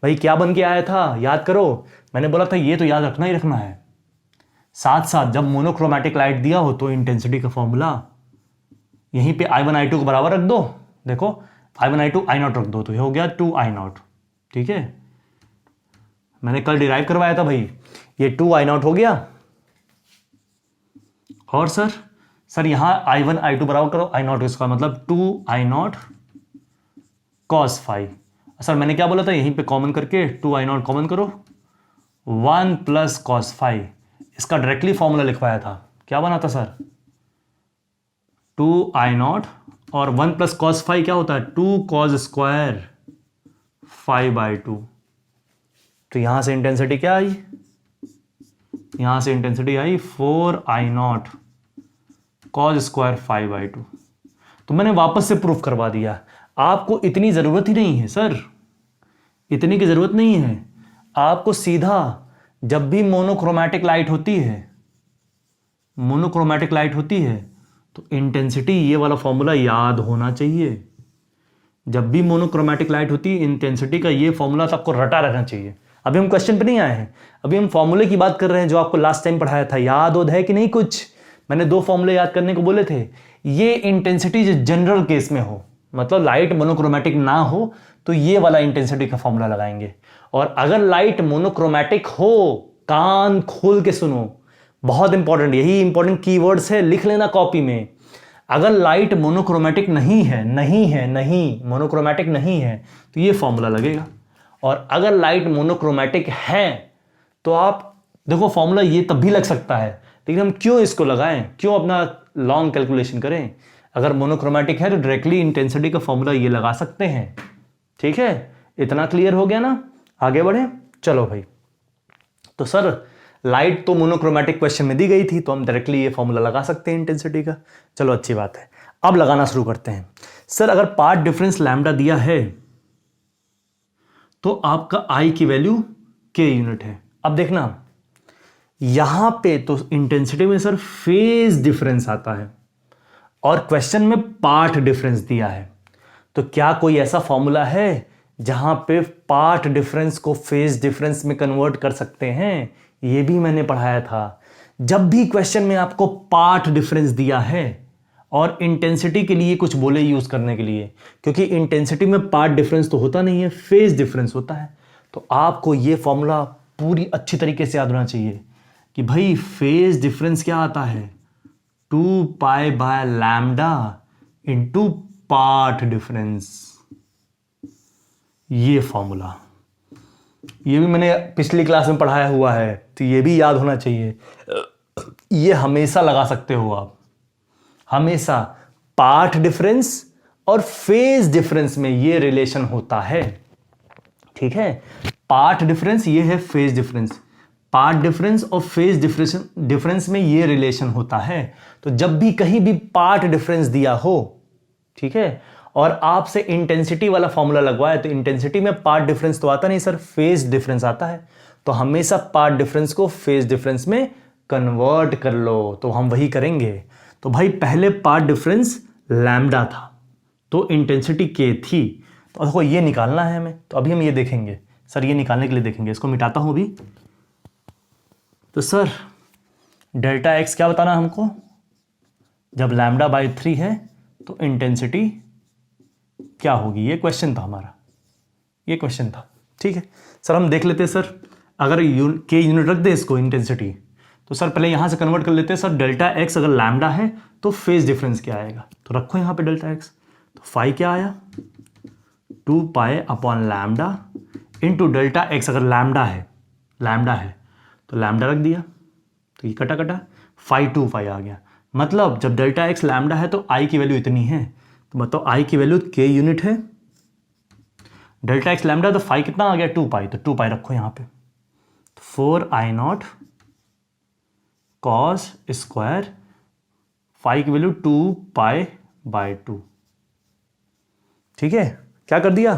भाई, क्या बन के आया था याद करो, मैंने बोला था ये तो याद रखना ही रखना है। साथ साथ जब मोनोक्रोमैटिक लाइट दिया हो तो इंटेंसिटी का फॉर्मूला यहीं पे I1 I2 को बराबर रख दो, देखो I1 I2 I0 रख दो, तो ये हो गया 2 I0। ठीक है, मैंने कल डिराइव करवाया था भाई, ये 2 I0 हो गया, और सर यहां I1 I2 बराबर करो I0 इसका मतलब 2 I0 cos फाई। सर मैंने क्या बोला था, यहीं पे कॉमन करके 2 I0 कॉमन करो, 1 प्लस cos फाई, इसका डायरेक्टली फॉर्मूला लिखवाया था, क्या बना था सर 2 I0 और 1 प्लस cos फाई क्या होता है 2 cos स्क्वायर फाई बाई 2। तो यहां से इंटेंसिटी क्या आई, यहां से intensity I 4 I0 cos square phi by 2। तो मैंने वापस से प्रूफ करवा दिया, आपको इतनी जरूरत ही नहीं है सर, इतनी की जरूरत नहीं है, आपको सीधा जब भी मोनोक्रोमैटिक लाइट होती है, मोनोक्रोमैटिक लाइट होती है तो इंटेंसिटी ये वाला फॉर्मूला याद होना चाहिए। जब भी मोनोक्रोमैटिक लाइट होती है इंटेंसिटी का ये फॉर्मूला आपको रटा रहना चाहिए। अभी हम क्वेश्चन पे नहीं आए हैं, अभी हम फॉर्मूले की बात कर रहे हैं जो आपको लास्ट टाइम पढ़ाया था, याद है कि नहीं कुछ, मैंने 2 फॉर्मूले याद करने को बोले थे। ये इंटेंसिटी जो जनरल केस में हो, मतलब लाइट मोनोक्रोमैटिक ना हो तो ये वाला इंटेंसिटी का फॉर्मूला लगाएंगे, और अगर लाइट मोनोक्रोमैटिक हो, कान खोल के सुनो, बहुत इंपॉर्टेंट, यही इंपॉर्टेंट कीवर्ड्स है, लिख लेना कॉपी में। अगर लाइट मोनोक्रोमैटिक नहीं मोनोक्रोमैटिक नहीं है तो ये फॉर्मूला लगेगा, और अगर लाइट मोनोक्रोमैटिक है तो आप देखो फॉर्मूला ये तब भी लग सकता है, लेकिन हम क्यों इसको लगाएं, क्यों अपना लॉन्ग कैलकुलेशन करें। अगर मोनोक्रोमैटिक है तो डायरेक्टली इंटेंसिटी का फॉर्मूला ये लगा सकते हैं। ठीक है, इतना क्लियर हो गया ना, आगे बढ़े चलो भाई। तो सर लाइट तो मोनोक्रोमैटिक क्वेश्चन में दी गई थी तो हम डायरेक्टली ये फॉर्मूला लगा सकते हैं इंटेंसिटी का, चलो अच्छी बात है। अब लगाना शुरू करते हैं। सर अगर पार्ट डिफरेंस लैम्डा दिया है तो आपका आई की वैल्यू के यूनिट है। अब देखना यहां पे तो इंटेंसिटी में सर फेज डिफरेंस आता है और क्वेश्चन में पार्ट डिफरेंस दिया है। तो क्या कोई ऐसा फॉर्मूला है जहां पे पार्ट डिफरेंस को फेज डिफरेंस में कन्वर्ट कर सकते हैं? ये भी मैंने पढ़ाया था। जब भी क्वेश्चन में आपको पार्ट डिफरेंस दिया है और इंटेंसिटी के लिए कुछ बोले यूज करने के लिए, क्योंकि इंटेंसिटी में पार्ट डिफरेंस तो होता नहीं है, फेज डिफरेंस होता है, तो आपको ये फॉर्मूला पूरी अच्छी तरीके से याद होना चाहिए कि भाई फेज डिफरेंस क्या आता है, 2π/λ इंटू पार्ट डिफरेंस। ये फॉर्मूला ये भी मैंने पिछली क्लास में पढ़ाया हुआ है, तो ये भी याद होना चाहिए। ये हमेशा लगा सकते हो आप, हमेशा पार्ट डिफरेंस और फेज डिफरेंस में ये रिलेशन होता है। ठीक है, पार्ट डिफरेंस ये है, फेज डिफरेंस, पार्ट डिफरेंस और फेज डिफरेंस में ये रिलेशन होता है। तो जब भी कहीं भी पार्ट डिफरेंस दिया हो, ठीक है, और आपसे इंटेंसिटी वाला फॉर्मूला लगवाए, तो इंटेंसिटी में पार्ट डिफरेंस तो आता नहीं सर, फेज डिफरेंस आता है। तो हमेशा पार्ट डिफरेंस को फेज डिफरेंस में कन्वर्ट कर लो, तो हम वही करेंगे। तो भाई पहले पार्ट डिफरेंस लैम्डा था तो इंटेंसिटी के थी, तो देखो ये निकालना है हमें, तो अभी हम ये देखेंगे सर, ये निकालने के लिए देखेंगे। इसको मिटाता हूं अभी। तो सर डेल्टा एक्स क्या बताना हमको, जब λ/3 है तो इंटेंसिटी क्या होगी, ये क्वेश्चन था हमारा, ये क्वेश्चन था। ठीक है सर, हम देख लेते हैं सर, अगर के यूनिट रख दे इसको इंटेंसिटी, तो सर पहले यहां से कन्वर्ट कर लेते हैं सर। डेल्टा एक्स अगर लैम्डा है तो फेज डिफरेंस क्या आएगा, तो रखो यहां पे डेल्टा एक्स, तो फाई क्या आया, 2π/λ इंटू डेल्टा एक्स। अगर लैम्डा है तो लैम्डा रख दिया, तो ये कटा कटा, फाई 2π आ गया। मतलब जब डेल्टा एक्स लैम्डा है तो आई की वैल्यू इतनी है, तो बताओ आई की वैल्यू के यूनिट है, डेल्टा एक्स लैम्डा, तो फाई कितना आ गया, 2π, तो 2π रखो यहां पे, 4I0 कॉस स्क्वायर, फाई की वैल्यू 2π/2। ठीक है, क्या कर दिया,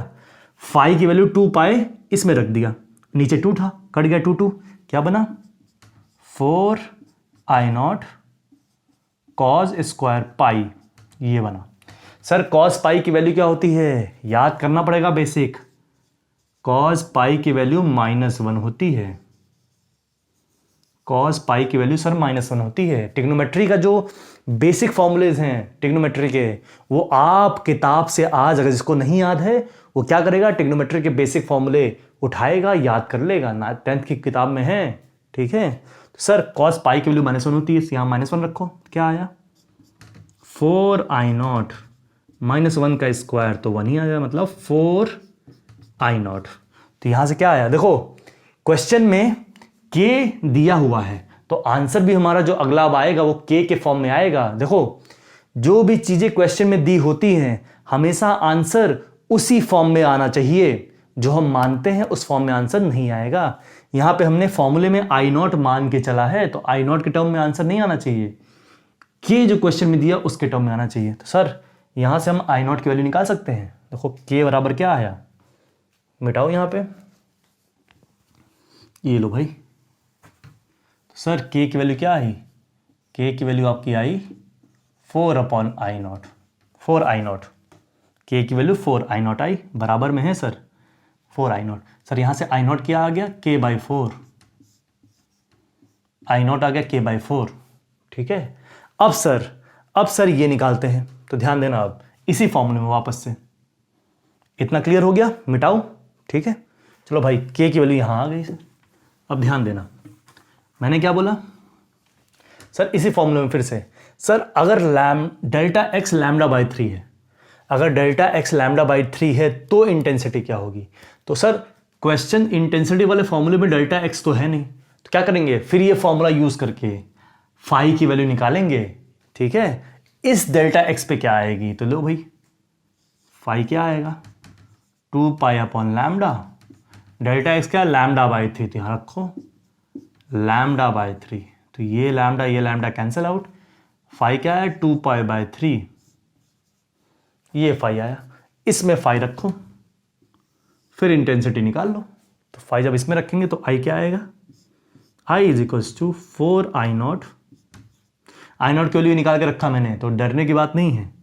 फाई की वैल्यू 2π इसमें रख दिया, नीचे 2 था, कट गया 2 क्या बना, 4I0 कॉस स्क्वायर पाई, ये बना। सर कॉस पाई की वैल्यू क्या होती है, याद करना पड़ेगा बेसिक, कॉस पाई की वैल्यू -1 होती है, कॉस पाई की वैल्यू सर -1 होती है। ट्रिग्नोमेट्री का जो बेसिक फॉर्मूलेज हैं ट्रिग्नोमेट्री के, वो आप किताब से आज अगर जिसको नहीं याद है वो क्या करेगा, ट्रिग्नोमेट्री के बेसिक फॉर्मूले उठाएगा, याद कर लेगा, 10th की किताब में है। ठीक है, तो सर कॉस पाई की वैल्यू -1 होती है, यहाँ -1 रखो, क्या आया, 4I0 -1 का स्क्वायर, तो 1 ही आया, मतलब 4I0। तो यहां से क्या आया, देखो क्वेश्चन में के दिया हुआ है, तो आंसर भी हमारा जो अगला अब आएगा वो के फॉर्म में आएगा। देखो जो भी चीजें क्वेश्चन में दी होती हैं, हमेशा आंसर उसी फॉर्म में आना चाहिए, जो हम मानते हैं उस फॉर्म में आंसर नहीं आएगा। यहां पे हमने फॉर्मूले में I0 मान के चला है, तो I0 के टर्म में आंसर नहीं आना चाहिए, के जो क्वेश्चन में दिया उसके टर्म में आना चाहिए। तो सर यहां से हम I0 की वैल्यू निकाल सकते हैं। देखो के बराबर क्या आया, मिटाओ यहां पे, ये लो भाई, तो सर के की वैल्यू क्या आई, के की वैल्यू आपकी आई 4/I0, 4I0, के की वैल्यू 4I0 आई, बराबर में है सर 4I0। सर यहां से I0 क्या आ गया, k/4, I0 आ गया k/4। ठीक है, अब सर ये निकालते हैं, तो ध्यान देना अब इसी फॉर्मूले में वापस से, इतना क्लियर हो गया, मिटाओ। ठीक है, चलो भाई के की वैल्यू यहां आ गई सर। अब ध्यान देना, मैंने क्या बोला सर, इसी फॉर्मूले में फिर से, सर अगर डेल्टा एक्स λ/3 है, अगर डेल्टा एक्स λ/3 है तो इंटेंसिटी क्या होगी। तो सर क्वेश्चन इंटेंसिटी वाले फॉर्मूले में डेल्टा एक्स तो है नहीं, तो क्या करेंगे, फिर ये फॉर्मूला यूज करके फाई की वैल्यू निकालेंगे। ठीक है, इस डेल्टा एक्स पे क्या आएगी, तो लो भाई फाई क्या आएगा, 2π/λ, डेल्टा एक्स क्या, λ/3, तो यहां रखो λ/3, तो ये लैम्डा कैंसिल आउट, फाई क्या है, 2π/3, ये फाई आया, इसमें फाई रखो, फिर इंटेंसिटी निकाल लो। तो फाई जब इसमें रखेंगे तो आई क्या आएगा, I is equals to 4 I naught की वैल्यू निकाल के रखा मैंने, तो डरने की बात नहीं है।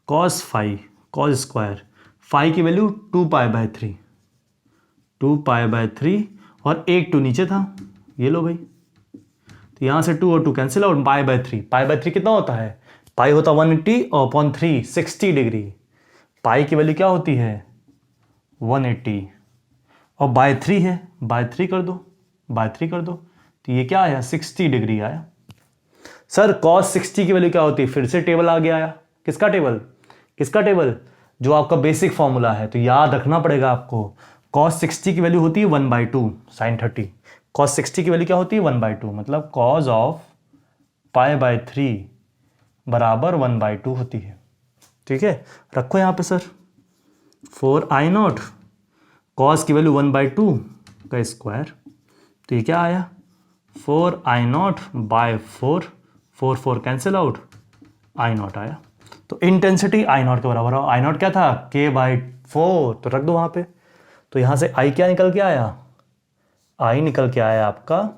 Cos phi cos square, phi की वैल्यू 2π/3, 2π/3 और एक 2 नीचे था, ये लो भाई। तो यहां से 2 और 2 कैंसिल आउट, पाई/3 कितना होता है? पाई होता 180 और अपॉन 3 60 डिग्री। पाई की वैल्यू क्या होती है? 180 और बाय 3 है, बाय 3 कर दो, तो ये क्या आया? 60 डिग्री आया। सर cos 60 की वैल्यू क्या होती है? फिर से टेबल आ गया। आया किसका टेबल? जो आपका बेसिक फॉर्मूला है, तो याद रखना पड़ेगा आपको। cos 60 की वैल्यू होती है 1/2 sin 30। cos 60 की वैल्यू क्या होती है? 1/2, मतलब cos ऑफ π/3 बराबर 1/2 होती है। ठीक है, रखो यहां पे सर 4 आई नॉट, cos की वैल्यू 1/2 का स्क्वायर, तो ये क्या आया? 4 I naught by 4, 4 cancel out, I naught आया। तो इंटेंसिटी आई नॉट के बराबर है। आई नॉट क्या था? K/4, तो रख दो वहां पे। तो यहां से आई क्या निकल के आया? आई निकल के आया आपका,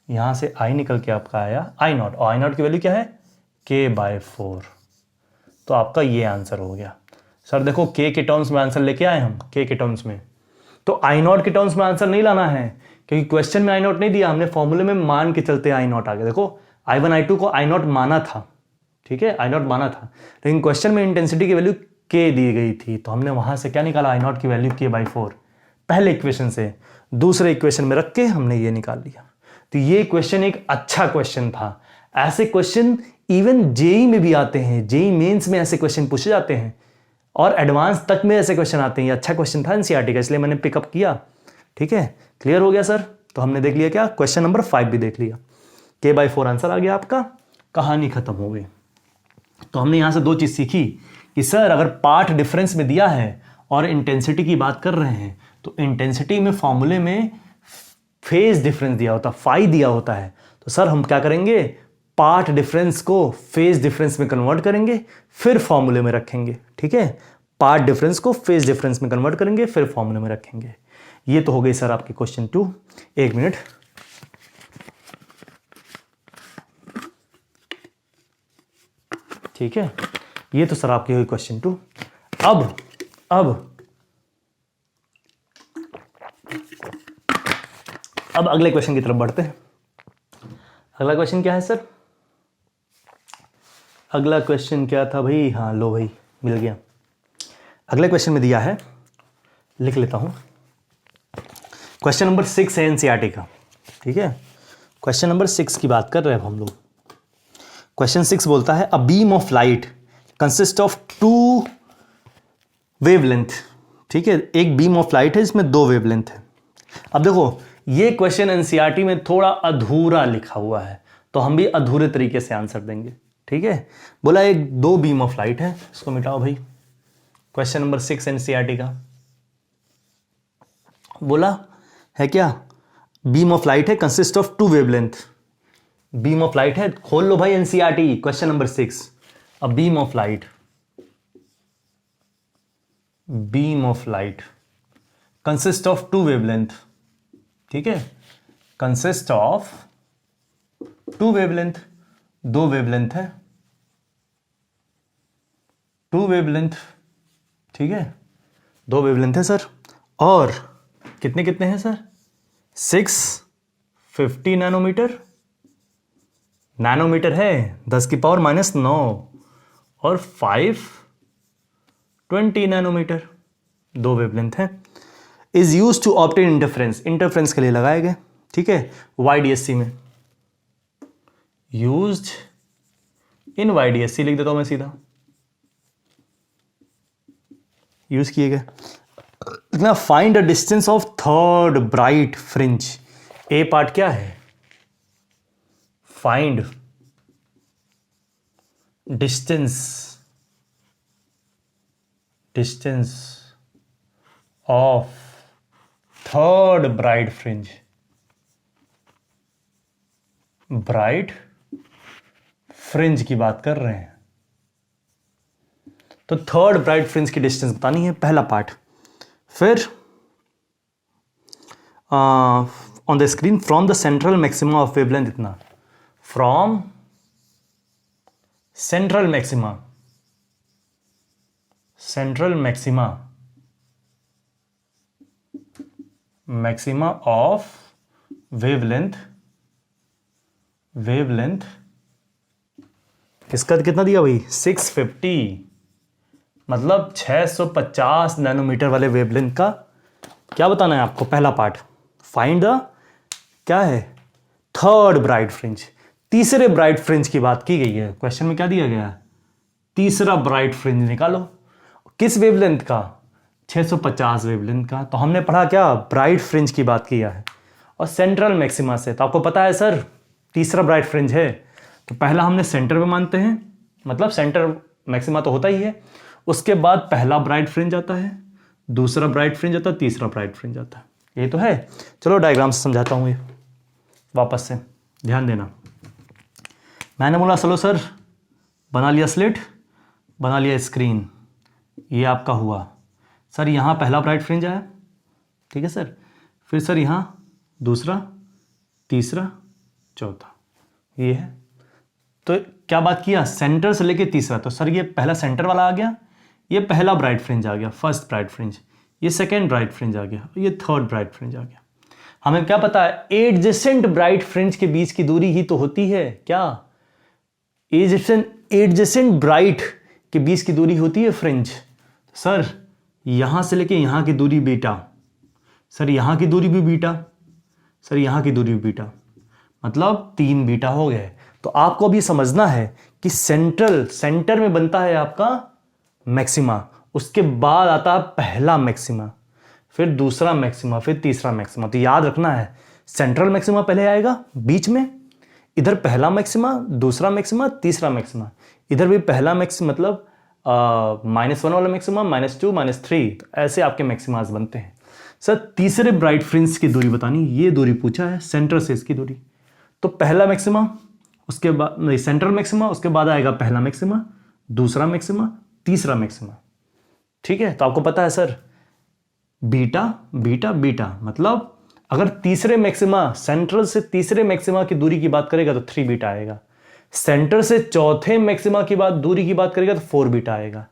यहां से आई निकल के आपका आया आई नॉट, और आई नॉट की वैल्यू क्या है? K/4। तो आपका ये आंसर हो गया। सर देखो K के टर्म्स में आंसर लेके आए हम, K के टर्म्स में, तो आई नॉट के टर्म्स में आंसर नहीं लाना है, क्योंकि क्वेश्चन में आई नॉट नहीं दिया, हमने फॉर्मूले में मान के चलते आई नॉट आ गया। देखो I1 I2 को आई नॉट माना था, ठीक है, आई नॉट माना था, लेकिन क्वेश्चन में इंटेंसिटी की वैल्यू K दी गई थी, तो हमने वहां से क्या निकाला? आई नॉट की वैल्यू K/4 पहले इक्वेशन से, दूसरे इक्वेशन में रख के हमने ये निकाल लिया। तो ये क्वेश्चन एक अच्छा क्वेश्चन था। ऐसे क्वेश्चन इवन जेई में भी आते हैं, जेई मेंस में ऐसे क्वेश्चन पूछे जाते हैं और एडवांस तक में ऐसे क्वेश्चन आते हैं। ये अच्छा क्वेश्चन था एनसीईआरटी का, इसलिए मैंने पिकअप किया। ठीक है, क्लियर हो गया सर? तो हमने देख लिया क्या? क्वेश्चन नंबर 5 भी देख लिया। K/4 आंसर आ गया आपका, कहानी खत्म हो गई। तो हमने यहां से दो चीज सीखी कि सर अगर पार्ट डिफरेंस में दिया है और इंटेंसिटी की बात कर रहे हैं, तो इंटेंसिटी में फॉर्मूले में फेज डिफरेंस दिया होता, फाई दिया होता है, तो सर हम क्या करेंगे? पार्ट डिफरेंस को फेज डिफरेंस में कन्वर्ट करेंगे, फिर फॉर्मूले में रखेंगे। ठीक है, पार्ट डिफरेंस को फेज डिफरेंस में कन्वर्ट करेंगे, फिर फॉर्मूले में रखेंगे। ये तो हो गई सर आपकी क्वेश्चन 2। एक मिनट, ठीक है, ये तो सर आपकी हुई क्वेश्चन 2। अब अगले क्वेश्चन की तरफ बढ़ते हैं। अगला क्वेश्चन क्या है सर? अगला क्वेश्चन क्या था भाई? हाँ लो भाई, मिल गया। अगले क्वेश्चन में दिया है, लिख लेता हूं, क्वेश्चन नंबर 6 है एनसीईआरटी का। ठीक है, क्वेश्चन नंबर 6 की बात कर रहे हैं हम लोग। क्वेश्चन 6 बोलता है a beam of light consist of 2 wavelength. ठीक है, एक बीम ऑफ लाइट है, इसमें 2 वेवलेंथ है। अब देखो ये क्वेश्चन एनसीईआरटी में थोड़ा अधूरा लिखा हुआ है, तो हम भी अधूरे तरीके से आंसर देंगे। ठीक है, बोला एक 2 बीम ऑफ लाइट है, इसको मिटाओ भाई। क्वेश्चन नंबर 6 एनसीईआरटी का बोला है क्या? बीम ऑफ लाइट है consist of 2 wavelength. Beam of light है, खोल लो भाई NCERT question number 6। A beam of light, beam of light consist of 2 wavelength. ठीक है, कंसिस्ट ऑफ 2 वेवलेंथ, 2 वेवलेंथ है, 2 वेवलेंथ। ठीक है, 2 वेवलेंथ है सर, और कितने कितने हैं सर? 650 नैनोमीटर है, 10⁻⁻⁹ और 520 नैनोमीटर, 2 वेवलेंथ है। Is used to obtain interference, interference के लिए लगाए गए। ठीक है, YDSC में यूज्ड इन YDSC लिख देता हूं मैं सीधा, यूज किए गए। Find the distance of third bright fringe. A part क्या है? Find distance of third bright fringe. Bright fringe की बात कर रहे हैं, तो थर्ड ब्राइट फ्रिंज की डिस्टेंस बतानी है, पहला पार्ट। फिर on the screen from the central maxima of wavelength इतना, from central maxima of wavelength इसका कितना दिया भाई 650, मतलब 650 नैनोमीटर वाले वेवलेंथ का क्या बताना है आपको। पहला पार्ट फाइंड द क्या है थर्ड ब्राइट फ्रिंज, तीसरे ब्राइट फ्रिंज की बात की गई है। क्वेश्चन में क्या दिया गया है, तीसरा ब्राइट फ्रिंज निकालो। किस वेवलेंथ का, 650 वेवलेंथ का। तो हमने पढ़ा क्या, ब्राइट फ्रिंज की बात किया है और सेंट्रल मैक्सिमा से। तो आपको पता है सर तीसरा ब्राइट फ्रिंज है, तो पहला हमने सेंटर में मानते हैं, मतलब सेंटर मैक्सिमा तो होता ही है। उसके बाद पहला ब्राइट फ्रिंज आता है, दूसरा ब्राइट फ्रिंज आता है, तीसरा ब्राइट फ्रिंज आता है। ये तो है। चलो डायग्राम से समझाता हूँ ये वापस से, ध्यान देना। मैंने बोला चलो सर बना लिया स्लिट, बना लिया स्क्रीन, ये आपका हुआ सर। यहाँ पहला ब्राइट फ्रिंज आया, ठीक है सर। फिर सर यहाँ दूसरा, तीसरा, चौथा, ये है। तो क्या बात किया, सेंटर से लेके तीसरा। तो सर ये पहला सेंटर वाला आ गया, ये पहला ब्राइट फ्रिंज आ गया, फर्स्ट ब्राइट फ्रिंज। ये सेकेंड ब्राइट फ्रिंज आ गया, ये थर्ड ब्राइट फ्रिंज आ गया। हमें क्या पता है, एडजेसेंट ब्राइट फ्रिंज के बीच की दूरी ही तो होती है क्या, एडजेसेंट ब्राइट के बीच की दूरी होती है फ्रिंज। सर यहां से लेके यहां की दूरी बीटा, सर यहां की दूरी भी बीटा, सर यहां की दूरी भी बीटा, मतलब 3 बीटा हो गए। तो आपको अभी समझना है कि सेंटर में बनता है आपका मैक्सिमा, उसके बाद आता है पहला मैक्सिमा, फिर दूसरा मैक्सिमा, फिर तीसरा मैक्सिमा। तो याद रखना है सेंट्रल मैक्सिमा पहले आएगा बीच में, इधर पहला मैक्सिमा, दूसरा मैक्सिमा, तीसरा मैक्सिमा। इधर भी पहला मैक्सिमा मतलब -1 वाला मैक्सिमा, -2, -3, तो ऐसे आपके मैक्सिमास बनते हैं। सर तीसरे ब्राइट फ्रिंज की दूरी बतानी, ये दूरी पूछा है सेंटर से इसकी दूरी। तो पहला मैक्सिमा, उसके बाद नहीं सेंट्रल मैक्सिमा, उसके बाद आएगा पहला मैक्सिमा, दूसरा मैक्सिमा, तीसरा मैक्सिमा, ठीक है। तो आपको पता है सर बीटा बीटा बीटा, मतलब अगर तीसरे मैक्सिमा, सेंट्रल से तीसरे मैक्सिमा की दूरी की बात करेगा तो 3 बीटा आएगा, सेंटर से चौथे मैक्सिमा की दूरी की बात करेगा तो 4 बीटा आएगा।